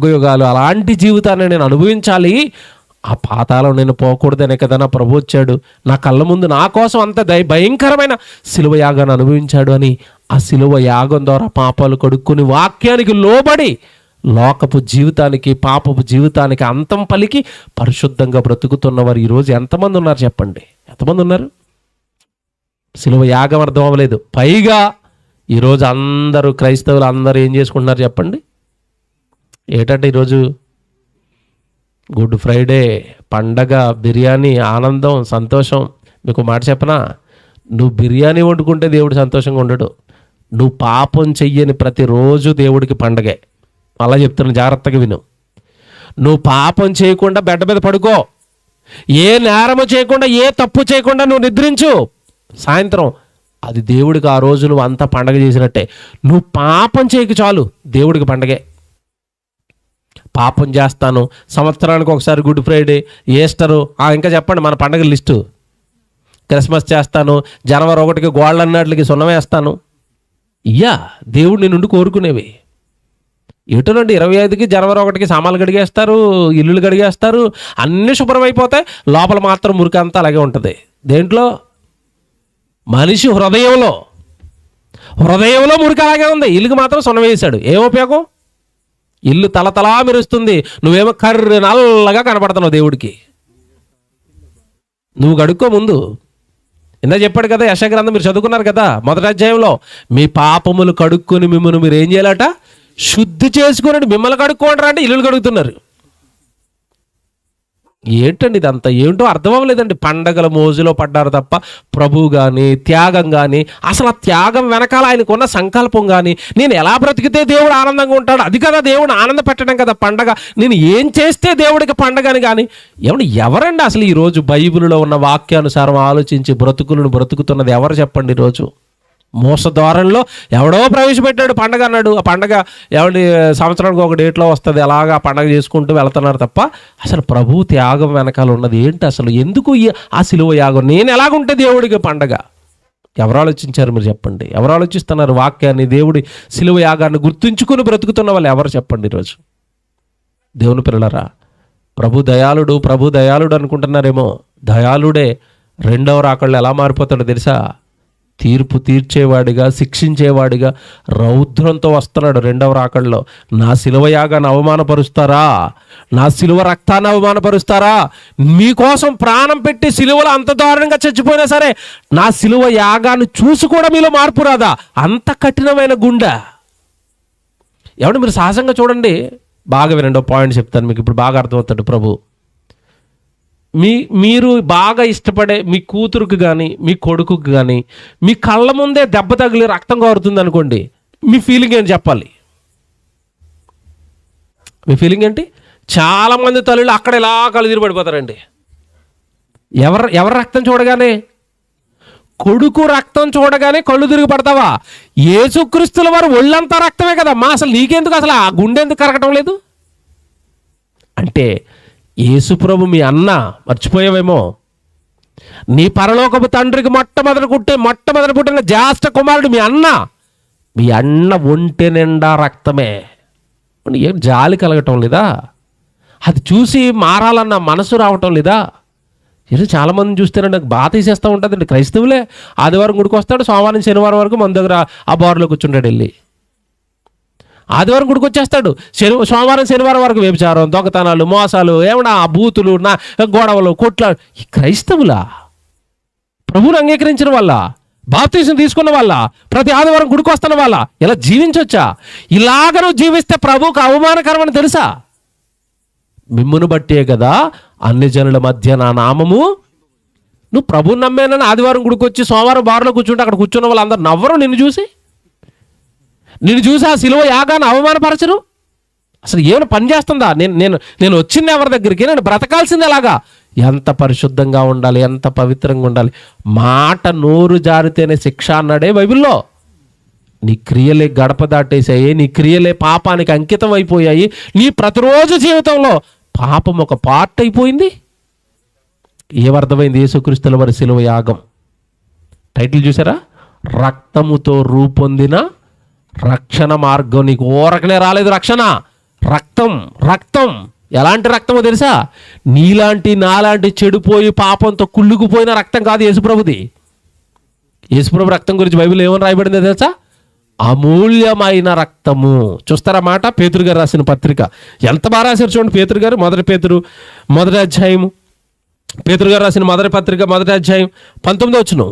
[SPEAKER 1] యుగాలు అలాంటి జీవితాన్ని నేను అనుభవించాలి. ఆ పాతాళం నేను పోకూడదనే కదా నా ప్రభు వచ్చాడు, నా కళ్ళ ముందు నా కోసం అంత భయంకరమైన శిలువ యాగాన్ని అనుభవించాడు అని ఆ శిలువ యాగం ద్వారా పాపాలు కడుక్కుని వాక్యానికి లోకపు జీవితానికి, పాపపు జీవితానికి అంతం పలికి పరిశుద్ధంగా బ్రతుకుతున్నవారు ఈరోజు ఎంతమంది ఉన్నారు చెప్పండి? ఎంతమంది ఉన్నారు? సిలువ యాగం అర్థం అవ్వలేదు. పైగా ఈరోజు అందరూ క్రైస్తవులు అందరూ ఏం చేసుకుంటున్నారు చెప్పండి? ఏంటంటే ఈరోజు గుడ్ ఫ్రైడే, పండగ, బిర్యానీ, ఆనందం, సంతోషం. మీకు మాట చెప్పనా? నువ్వు బిర్యానీ వండుకుంటే దేవుడు సంతోషంగా ఉండడు. నువ్వు పాపం చెయ్యని ప్రతిరోజు దేవుడికి పండగే. అలా చెప్తున్నాను, జాగ్రత్తగా విను. నువ్వు పాపం చేయకుండా బెడ్ మీద పడుకో, ఏ నేరము చేయకుండా, ఏ తప్పు చేయకుండా నువ్వు నిద్రించు. సాయంత్రం అది దేవుడికి ఆ రోజు నువ్వు అంతా పండగ చేసినట్టే. నువ్వు పాపం చేయకు చాలు, దేవుడికి పండగే. పాపం చేస్తాను, సంవత్సరానికి ఒకసారి గుడ్ ఫ్రైడే, ఈస్టరు, ఇంకా చెప్పండి మన పండగ లిస్టు. క్రిస్మస్ చేస్తాను, జనవరి 1కి గోళ్ళన్నట్లకి సున్నం వేస్తాను. దేవుడు నీ నుండి కోరుకునేవి. ఎటునండి 25కి జనవరి 1కి సామాన్లు గడిగేస్తారు, ఇల్లులు గడిగేస్తారు, అన్నీ శుభ్రం అయిపోతాయి. లోపల మాత్రం మురికి అంతా అలాగే ఉంటుంది. దేంట్లో? మనిషి హృదయంలో మురికి అలాగే ఉంది. ఇల్లుకి మాత్రం సున్నం వేసాడు. ఏం ఉపయోగం? ఇల్లు తలతలా మెరుస్తుంది, నువ్వేమో కర్రి నల్లగా కనపడుతున్నావు దేవుడికి. నువ్వు గడుక్కో ముందు. ఇందా చెప్పాడు కదా యెషయా గ్రంథం, మీరు చదువుకున్నారు కదా, 1వ అధ్యాయంలో, మీ పాపములు కడుక్కొని మిమ్మల్ని మీరు ఏం చేయాలట? శుద్ధి చేసుకుని. మిమ్మల్ని కడుక్కోండి అంటే ఇల్లులు కడుగుతున్నారు. ఏంటండి ఇదంతా? ఏంటో అర్థం అవ్వలేదండి. పండగల మోజులో పడ్డారు తప్ప ప్రభువు కానీ, త్యాగం కానీ, అసలు ఆ త్యాగం వెనకాల ఆయనకున్న సంకల్పం కానీ, నేను ఎలా బ్రతికితే దేవుడు ఆనందంగా ఉంటాడు, అది కదా దేవుడు ఆనంద పెట్టడం కదా పండగ, నేను ఏం చేస్తే దేవుడికి పండగని కానీ. ఎవరండి అసలు ఈరోజు బైబిల్లో ఉన్న వాక్యానుసారం ఆలోచించి బ్రతుకుతున్నది ఎవరు చెప్పండి? ఈరోజు మోసద్వారంలో ఎవడో ప్రవేశపెట్టాడు పండగ అన్నాడు. ఆ పండగ సంవత్సరానికి ఒక డేట్లో వస్తుంది, అలాగా పండగ చేసుకుంటూ వెళ్తున్నారు తప్ప అసలు ప్రభు త్యాగం వెనకాల ఉన్నది ఏంటి? అసలు ఎందుకు ఆ సిలువ యాగం? నేను ఎలాగుంటే దేవుడికి పండగ? ఎవరు ఆలోచించారు మీరు చెప్పండి? ఎవరు ఆలోచిస్తున్నారు వాక్యాన్ని, దేవుడి సిలువ యాగాన్ని గుర్తుంచుకుని బ్రతుకుతున్న వాళ్ళు ఎవరు చెప్పండి? ఈరోజు దేవుని పిల్లలారా, ప్రభు దయాళుడు అనుకుంటున్నారేమో. దయాళుడే 2వ రాకడలో ఎలా మారిపోతాడో తెలుసా? తీర్పు తీర్చేవాడిగా, శిక్షించేవాడిగా రౌద్రంతో వస్తున్నాడు 2వ రాకడలో. నా సిలువ యాగాన్ని అవమానపరుస్తారా? నా సిలువ రక్తాన్ని అవమానపరుస్తారా? మీకోసం ప్రాణం పెట్టి సిలువలో అంత దారుణంగా చచ్చిపోయినా సరే నా సిలువ యాగాన్ని చూసి కూడా మీలో మార్పు రాదా? అంత కఠినమైన గుండె. మీరు సహజంగా చూడండి, బాగా వినండి. పాయింట్ చెప్తాను మీకు, ఇప్పుడు బాగా అర్థమవుతాడు. ప్రభు మీరు బాగా ఇష్టపడే మీ కూతురుకు కానీ, మీ కొడుకుకి కానీ, మీ కళ్ళ ముందే దెబ్బ తగిలి రక్తం కారుతుంది అనుకోండి, మీ ఫీలింగ్ ఏంటి చెప్పాలి? మీ ఫీలింగ్ ఏంటి? చాలామంది తల్లులు అక్కడ ఇలా కళ్ళు తిరిగి పడిపోతారండి. ఎవరు రక్తం చూడగానే? కొడుకు రక్తం చూడగానే కళ్ళు తిరిగి పడతావా? యేసుక్రీస్తుల వారు ఒళ్ళంతా రక్తమే కదమ్మా, అసలు నీకెందుకు అసలు ఆ గుండె ఎందుకు కరగటం లేదు? అంటే యేసుప్రభు మీ అన్న, మర్చిపోయావేమో. నీ పరలోకపు తండ్రికి మొట్టమొదటి పుట్టిన జ్యేష్ఠ కుమారుడు మీ అన్న ఒంటి నిండా రక్తమే. ఏం జాలి కలగటం లేదా? అది చూసి మారాలన్న మనసు రావటం లేదా? చాలామందిని చూస్తేనే నాకు బాధ తీసేస్తూ ఉంటుందండి. క్రైస్తవులే ఆదివారం గుడికి వస్తాడు, సోమవారం శనివారం వరకు మన దగ్గర ఆ బారులో కూర్చుంటాడు. వెళ్ళి ఆదివారం గుడికి వచ్చేస్తాడు, సోమవారం శనివారం వరకు వ్యభిచారం, దొంగతనాలు, మోసాలు, బూతులు, గొడవలు, కొట్లాడు. ఈ క్రైస్తవులా? ప్రభువుని అంగీకరించిన వాళ్ళ, బాప్తీసం తీసుకున్న వాళ్ళ, ప్రతి ఆదివారం గుడికి వస్తున్న వాళ్ళ ఇలా జీవించవచ్చా? ఇలాగ నువ్వు జీవిస్తే ప్రభువుకు అవమానకరమని తెలుసా? మిమ్మును బట్టే కదా అన్ని జనుల మధ్య నా నామము. నువ్వు ప్రభువుని నమ్మేనని ఆదివారం గుడికి వచ్చి సోమవారం బారులో కూర్చుంటే అక్కడ కూర్చున్న వాళ్ళందరూ నవ్వరు నిన్ను చూసి ఆ సిలువ యాగాన్ని అవమానపరచరు? అసలు ఏమైనా పని చేస్తుందా? నేను వచ్చింది ఎవరి దగ్గరికి? నేను బ్రతకాల్సింది ఎలాగా? ఎంత పరిశుద్ధంగా ఉండాలి, ఎంత పవిత్రంగా ఉండాలి. మాట నోరు జారితేనే శిక్ష అన్నాడే బైబిల్లో. నీ క్రియలే గడప దాటేసాయి, నీ క్రియలే పాపానికి అంకితం అయిపోయాయి. నీ ప్రతిరోజు జీవితంలో పాపం ఒక పార్ట్ అయిపోయింది. ఏమర్థమైంది యేసుక్రీస్తుల వారి సిలువ యాగం? టైటిల్ చూసారా? రక్తముతో రూపొందిన రక్షణ మార్గం. నీకు ఊరకనే రాలేదు రక్షణ. రక్తం ఎలాంటి రక్తమో తెలుసా? నాలాంటి చెడిపోయి పాపంతో కుళ్ళుకుపోయిన రక్తం కాదు యేసుప్రభుది. యేసుప్రభు రక్తం గురించి బైబిల్ ఏమని రాయబడిందో తెలుసా? అమూల్యమైన రక్తము. చూస్తారా మాట? పేతురు గారు రాసిన పత్రిక ఎంత బాగా రాశారు చూడండి. పేతురు గారు మొదటి అధ్యాయము, పేతురు గారు రాసిన మొదటి పత్రిక 1వ అధ్యాయం 19వ వచనం.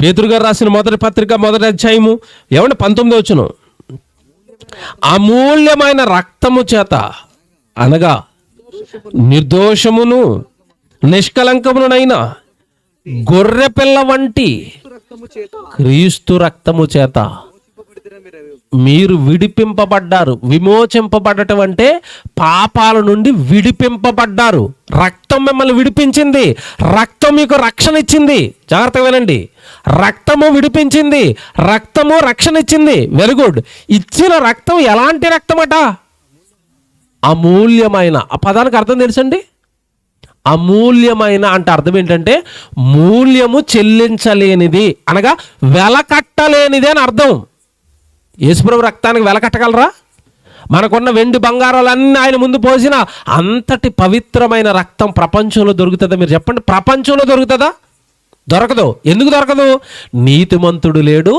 [SPEAKER 1] పేతురు గారు రాసిన మొదటి పత్రిక 1వ అధ్యాయము 19వ వచనం. అమూల్యమైన రక్తము చేత అనగా నిర్దోషమును నిష్కలంకమునైన గొర్రె పిల్ల వంటి క్రీస్తు రక్తము చేత మీరు విడిపింపబడ్డారు. విమోచింపబడటం అంటే పాపాల నుండి విడిపింపబడ్డారు. రక్తం మిమ్మల్ని విడిపించింది. రక్తం మీకు రక్షణ ఇచ్చింది. జాగ్రత్తగా వినండి. రక్తము విడిపించింది, రక్తము రక్షణ ఇచ్చింది. Very good. ఇచ్చిన రక్తం ఎలాంటి రక్తం అట? అమూల్యమైన. ఆ పదానికి అర్థం తెలుసండి? అమూల్యమైన అంటే అర్థం ఏంటంటే మూల్యము చెల్లించలేనిది, అనగా వెల కట్టలేనిది అని అర్థం. యేసుప్రభు రక్తానికి వెల కట్టగలరా? మనకున్న వెండి బంగారాలన్నీ ఆయన ముందు పోసిన అంతటి పవిత్రమైన రక్తం ప్రపంచంలో దొరుకుతుందా? మీరు చెప్పండి. ప్రపంచంలో దొరుకుతుందా? దొరకదు. ఎందుకు దొరకదు? నీతిమంతుడు లేడు,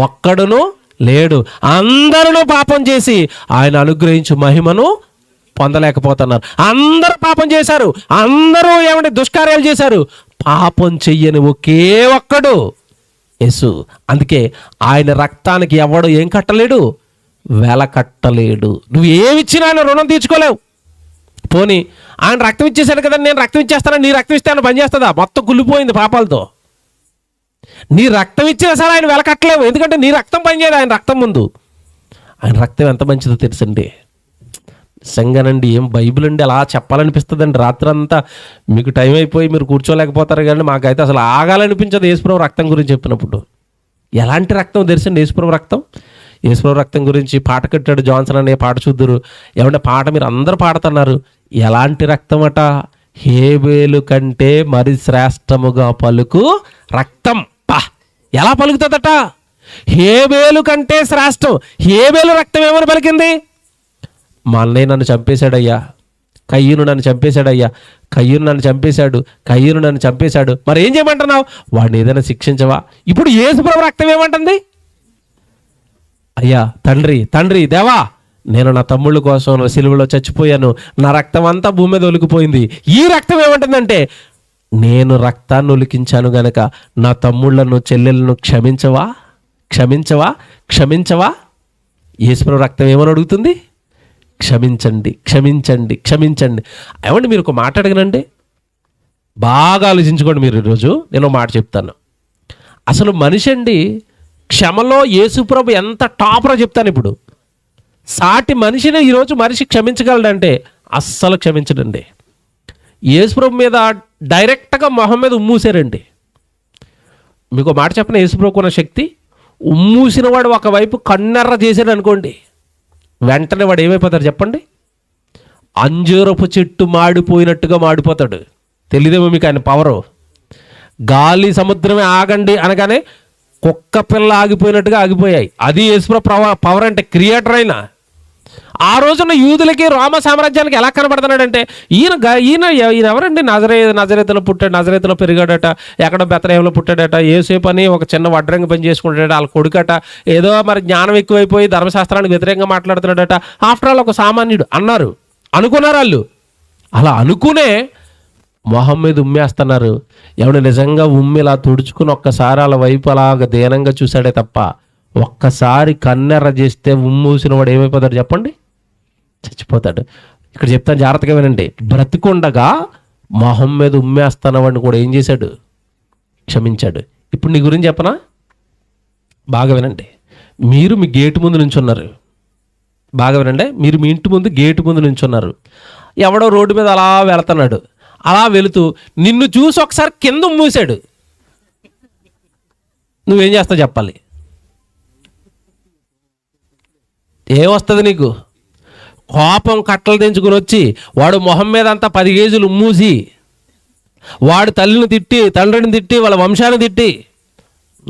[SPEAKER 1] ఒక్కడును లేడు. అందరూ పాపం చేసి ఆయన అనుగ్రహించు మహిమను పొందలేకపోతున్నారు. అందరూ పాపం చేశారు. అందరూ దుష్కార్యాలు చేశారు. పాపం చెయ్యని ఒకే ఒక్కడు యేసు. అందుకే ఆయన రక్తానికి ఎవడు ఏం కట్టలేడు? వెల కట్టలేడు. నువ్వు ఏమిచ్చినా ఆయన రుణం తీర్చుకోలేవు. పోనీ ఆయన రక్తం ఇచ్చేసాడు కదా, నేను రక్తం ఇచ్చేస్తాను, నీ రక్తం ఇస్తే ఆయన పనిచేస్తుందా? మొత్తం కుళ్ళిపోయింది పాపాలతో. నీ రక్తం ఇచ్చినా సరే ఆయన వెల కట్టలేవు. ఎందుకంటే నీ రక్తం పనిచేయదు ఆయన రక్తం ముందు. ఆయన రక్తం ఎంత మంచిదో తెలుసండి. నిజంగానండి, ఏం బైబిల్ అండి అలా చెప్పాలనిపిస్తుందండి. రాత్రంతా మీకు టైం అయిపోయి మీరు కూర్చోలేకపోతారు, కానీ మాకైతే అసలు ఆగాలనిపించదు యేసుప్రభు రక్తం గురించి చెప్పినప్పుడు. ఎలాంటి రక్తం తెలుసండి యేసుప్రభు రక్తం? యేసుప్రభు రక్తం గురించి పాట కట్టాడు జాన్సన్ అనే పాట చూద్దురు. ఏమంటే పాట మీరు అందరూ పాడుతున్నారు. ఎలాంటి రక్తం అట? హేబేలు కంటే మరి శ్రేష్టముగా పలుకు రక్తం. ఎలా పలుకుతుందట? హేబేలు కంటే శ్రేష్టం. హేబేలు రక్తం ఏమని పలికింది? మా అన్నయ్య నన్ను చంపేశాడయ్యా, కయ్యూను నన్ను చంపేశాడయ్యా, కయ్యూను నన్ను చంపేశాడు, కయ్యూను నన్ను చంపేశాడు. మరి ఏం చేయమంటున్నావు? వాడిని ఏదైనా శిక్షించవా? ఇప్పుడు యేసుప్రభు రక్తం ఏమంటుంది? అయ్యా తండ్రి దేవా, నేను నా తమ్ముళ్ళ కోసం సిలువలో చచ్చిపోయాను, నా రక్తం అంతా భూమి మీద ఒలికిపోయింది. ఈ రక్తం ఏమంటుందంటే, నేను రక్తాన్ని ఒలికించాను గనక నా తమ్ముళ్లను చెల్లెలను క్షమించవా? యేసుప్రభు రక్తం ఏమని అడుగుతుంది? క్షమించండి. ఏమండి మీరు ఒక మాట అడగనండి, బాగా ఆలోచించుకోండి. మీరు ఈరోజు నేను ఒక మాట చెప్తాను. అసలు మనిషి అండి క్షమలో యేసుప్రభు ఎంత టాపరో చెప్తాను. ఇప్పుడు సాటి మనిషిని ఈరోజు మనిషి క్షమించగలడంటే అస్సలు క్షమించడండి. యేసుప్రభు మీద డైరెక్ట్గా మొహం మీద ఉమ్మూసారండి. మీకు మాట చెప్పిన యేసుప్రభుకు ఉన్న శక్తి, ఉమ్మూసిన వాడు ఒకవైపు కన్నెర్ర చేశాడు అనుకోండి, వెంటనే వాడు ఏమైపోతాడు చెప్పండి? అంజూరపు చెట్టు మాడిపోయినట్టుగా మాడిపోతాడు. తెలియదేమో మీకు ఆయన పవరు. గాలి సముద్రమే ఆగండి అనగానే కుక్క పిల్ల ఆగిపోయినట్టుగా ఆగిపోయాయి. అది యేసుప్రభు పవర్ అంటే. క్రియేటర్ అయినా ఆ రోజున యూదులకి రోమ సామ్రాజ్యానికి ఎలా కనబడుతున్నాడంటే, ఈయన ఎవరండి? నజరేతులో పుట్టాడు, నజరేతులో పెరిగాడట, ఎక్కడో బెత్లెహేములో పుట్టాడట, యేసేపు అని ఒక చిన్న వడ్రంగి పని చేసుకుంటాడట, వాళ్ళ కొడుకట, ఏదో మరి జ్ఞానం ఎక్కువైపోయి ధర్మశాస్త్రానికి వ్యతిరేకంగా మాట్లాడుతున్నాడట. ఆఫ్టర్ ఆల్ ఒక సామాన్యుడు అనుకున్నారు వాళ్ళు. అలా అనుకునే మొహం మీద ఉమ్మేస్తున్నారు. ఎవడు నిజంగా ఉమ్మి ఇలా తుడుచుకుని ఒక్కసారి అలా వైపు అలాగ దీనంగా చూశాడే తప్ప, ఒక్కసారి కన్నెర్ర చేస్తే ఉమ్మూసిన వాడు ఏమైపోతాడు చెప్పండి? చచ్చిపోతాడు. ఇక్కడ చెప్తాను, జాగ్రత్తగా వినండి. బ్రతికుండగా మొహం మీద ఉమ్మేస్తున్నవాడిని కూడా ఏం చేశాడు? క్షమించాడు. ఇప్పుడు నీ గురించి చెప్పనా? బాగా వినండి. మీరు మీ గేటు ముందు నుంచున్నారు. బాగా వినండి. మీరు మీ ఇంటి ముందు గేటు ముందు నుంచున్నారు. ఎవడో రోడ్డు మీద అలా వెళుతున్నాడు. అలా వెళుతూ నిన్ను చూసి ఒకసారి కింద ఉమ్మూసాడు. నువ్వేం చేస్తావు చెప్పాలి? ఏమొస్తుంది నీకు? కోపం కట్టలు తెంచుకుని వచ్చి వాడు మొహం మీద అంతా 10 కేజీలు ఉమ్మూసి, వాడు తల్లిని తిట్టి, తండ్రిని తిట్టి, వాళ్ళ వంశాన్ని తిట్టి,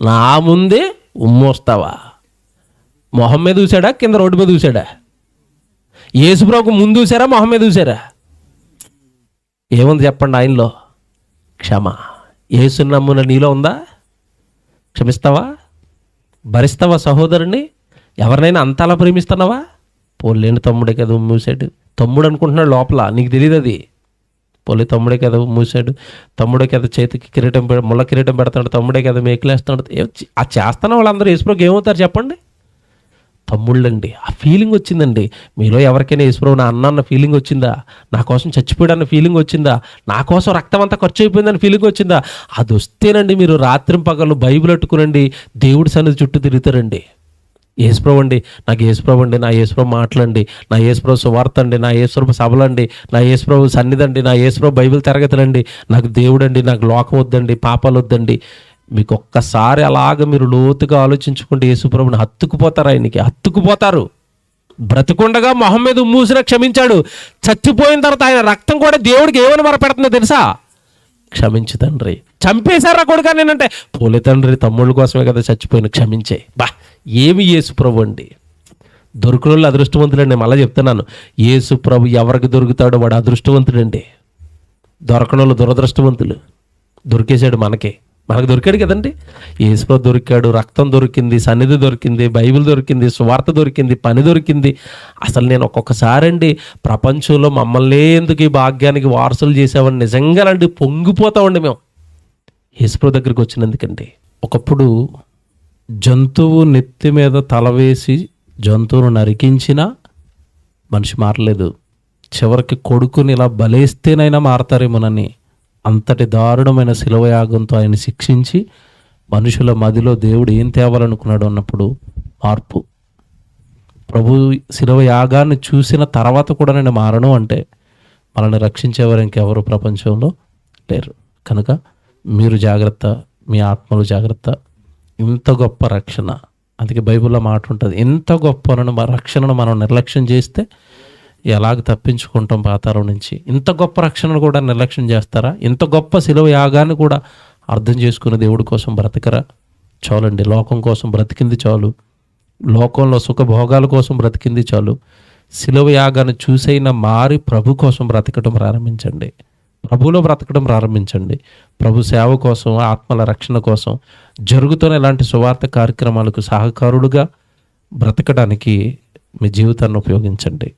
[SPEAKER 1] నా ముందే ఉమ్మోస్తావా? మొహం మీద చూసాడా? కింద రోడ్డు మీద చూసాడా? యేసుప్రభుకు ముందు చూసారా? మొహం మీద చూసారా? ఏముంది చెప్పండి ఆయనలో? క్షమ. యేసుని నమ్మున నీలో ఉందా? క్షమిస్తావా? భరిస్తావా సహోదరుని? ఎవరినైనా అంత అలా ప్రేమిస్తున్నావా? పోలేని తమ్ముడే కదా మూసాడు. తమ్ముడు అనుకుంటున్నాడు లోపల, నీకు తెలియదు అది. పోలే తమ్ముడే కదా మూసాడు, తమ్ముడే కదా చేతికి కిరీటం ముళ్ళ కిరీటం పెడతాడు, తమ్ముడే కదా మేకులేస్తాడు. ఆ చేస్తున్న వాళ్ళందరూ యేసుప్రభుకి ఏమవుతారు చెప్పండి? తమ్ముళ్ళండి. ఆ ఫీలింగ్ వచ్చిందండి మీలో ఎవరికైనా. యేసుప్రభు నా అన్న ఫీలింగ్ వచ్చిందా? నా కోసం చచ్చిపోయాడన్న ఫీలింగ్ వచ్చిందా? నా కోసం రక్తం అంతా ఖర్చు అయిపోయిందని ఫీలింగ్ వచ్చిందా? అది వస్తేనండి మీరు రాత్రింపగళ్ళు బైబిల్ పట్టుకునండి దేవుడి సన్నిధి చుట్టూ తిరుగుతారండి. యేసుప్రభు అండి, నాకు యేసుప్రభు అండి, నా యేసుప్రభు మాటలండి, నా యేసుప్రభు సువార్త అండి, నా యేసుప్రభు సభలండి, నా యేసుప్రభు సన్నిధి అండి, నా యేసుప్రభు బైబిల్ తరగతులండి, నాకు దేవుడు అండి, నాకు లోకం వద్దండి, పాపాలు వద్దండి. మీకు ఒక్కసారి అలాగ మీరు లోతుగా ఆలోచించుకుంటే యేసుప్రభుని హత్తుకుపోతారు. ఆయనకి హత్తుకుపోతారు. బ్రతికుండగా మొహం మీద మూసినా క్షమించాడు. చచ్చిపోయిన తర్వాత ఆయన రక్తం కూడా దేవుడికి ఏమని మొరపెడుతుందో తెలుసా? క్షమించు తండ్రి. చంపేశారా కొడుకా నేనంటే, పోలే తండ్రి తమ్ముళ్ళ కోసమే కదా చచ్చిపోయిన, క్షమించే. బా ఏమి యేసుప్రభు అండి. దొరికిన వాళ్ళు అదృష్టవంతుడండి. మళ్ళీ చెప్తున్నాను, యేసుప్రభు ఎవరికి దొరుకుతాడో వాడు అదృష్టవంతుడండి. దొరకని వాళ్ళు దురదృష్టవంతులు. దొరికేశాడు మనకు దొరికాడు కదండి. యేసుప్రభు దొరికాడు, రక్తం దొరికింది, సన్నిధి దొరికింది, బైబిల్ దొరికింది, సువార్త దొరికింది, పని దొరికింది. అసలు నేను ఒక్కొక్కసారి అండి ప్రపంచంలో మమ్మల్ని ఎందుకు ఈ భాగ్యానికి వారసులు చేసామని నిజంగానండి పొంగిపోతామండి మేము యేసుప్రభు దగ్గరికి వచ్చినందుకండి. ఒకప్పుడు జంతువు నెత్తి మీద తల వేసి జంతువును నరికించినా మనిషి మారలేదు. చివరికి కొడుకుని ఇలా బలేస్తేనైనా మారతారేమోనని అంతటి దారుణమైన శిలువ యాగంతో ఆయన శిక్షించి మనుషుల మదిలో దేవుడు ఏం తేవాలనుకున్నాడు అన్నప్పుడు మార్పు. ప్రభు శిలువ యాగాన్ని చూసిన తర్వాత కూడా నేను మారను అంటే మనల్ని రక్షించేవారు ఇంకెవరు ప్రపంచంలో లేరు. కనుక మీరు జాగ్రత్త, మీ ఆత్మలు జాగ్రత్త. ఇంత గొప్ప రక్షణ, అందుకే బైబిల్లో మాట ఉంటుంది, ఇంత గొప్ప రక్షణను మనం నిర్లక్ష్యం చేస్తే ఎలాగ తప్పించుకుంటాం పాతాళం నుంచి. ఇంత గొప్ప రక్షణను కూడా నిర్లక్ష్యం చేస్తారా? ఇంత గొప్ప శిలువ యాగాన్ని కూడా అర్థం చేసుకుని దేవుడి కోసం బ్రతకరా? చాలండి. లోకం కోసం బ్రతికింది చాలు, లోకంలో సుఖభోగాల కోసం బ్రతికింది చాలు. శిలువ యాగాన్ని చూసైనా మారి ప్రభు కోసం బ్రతకడం ప్రారంభించండి. ప్రభువులో బ్రతకడం ప్రారంభించండి. ప్రభు సేవ కోసం, ఆత్మల రక్షణ కోసం జరుగుతున్న ఇలాంటి సువార్త కార్యక్రమాలకు సహకారులుగా బ్రతకడానికి మీ జీవితాన్ని ఉపయోగించండి.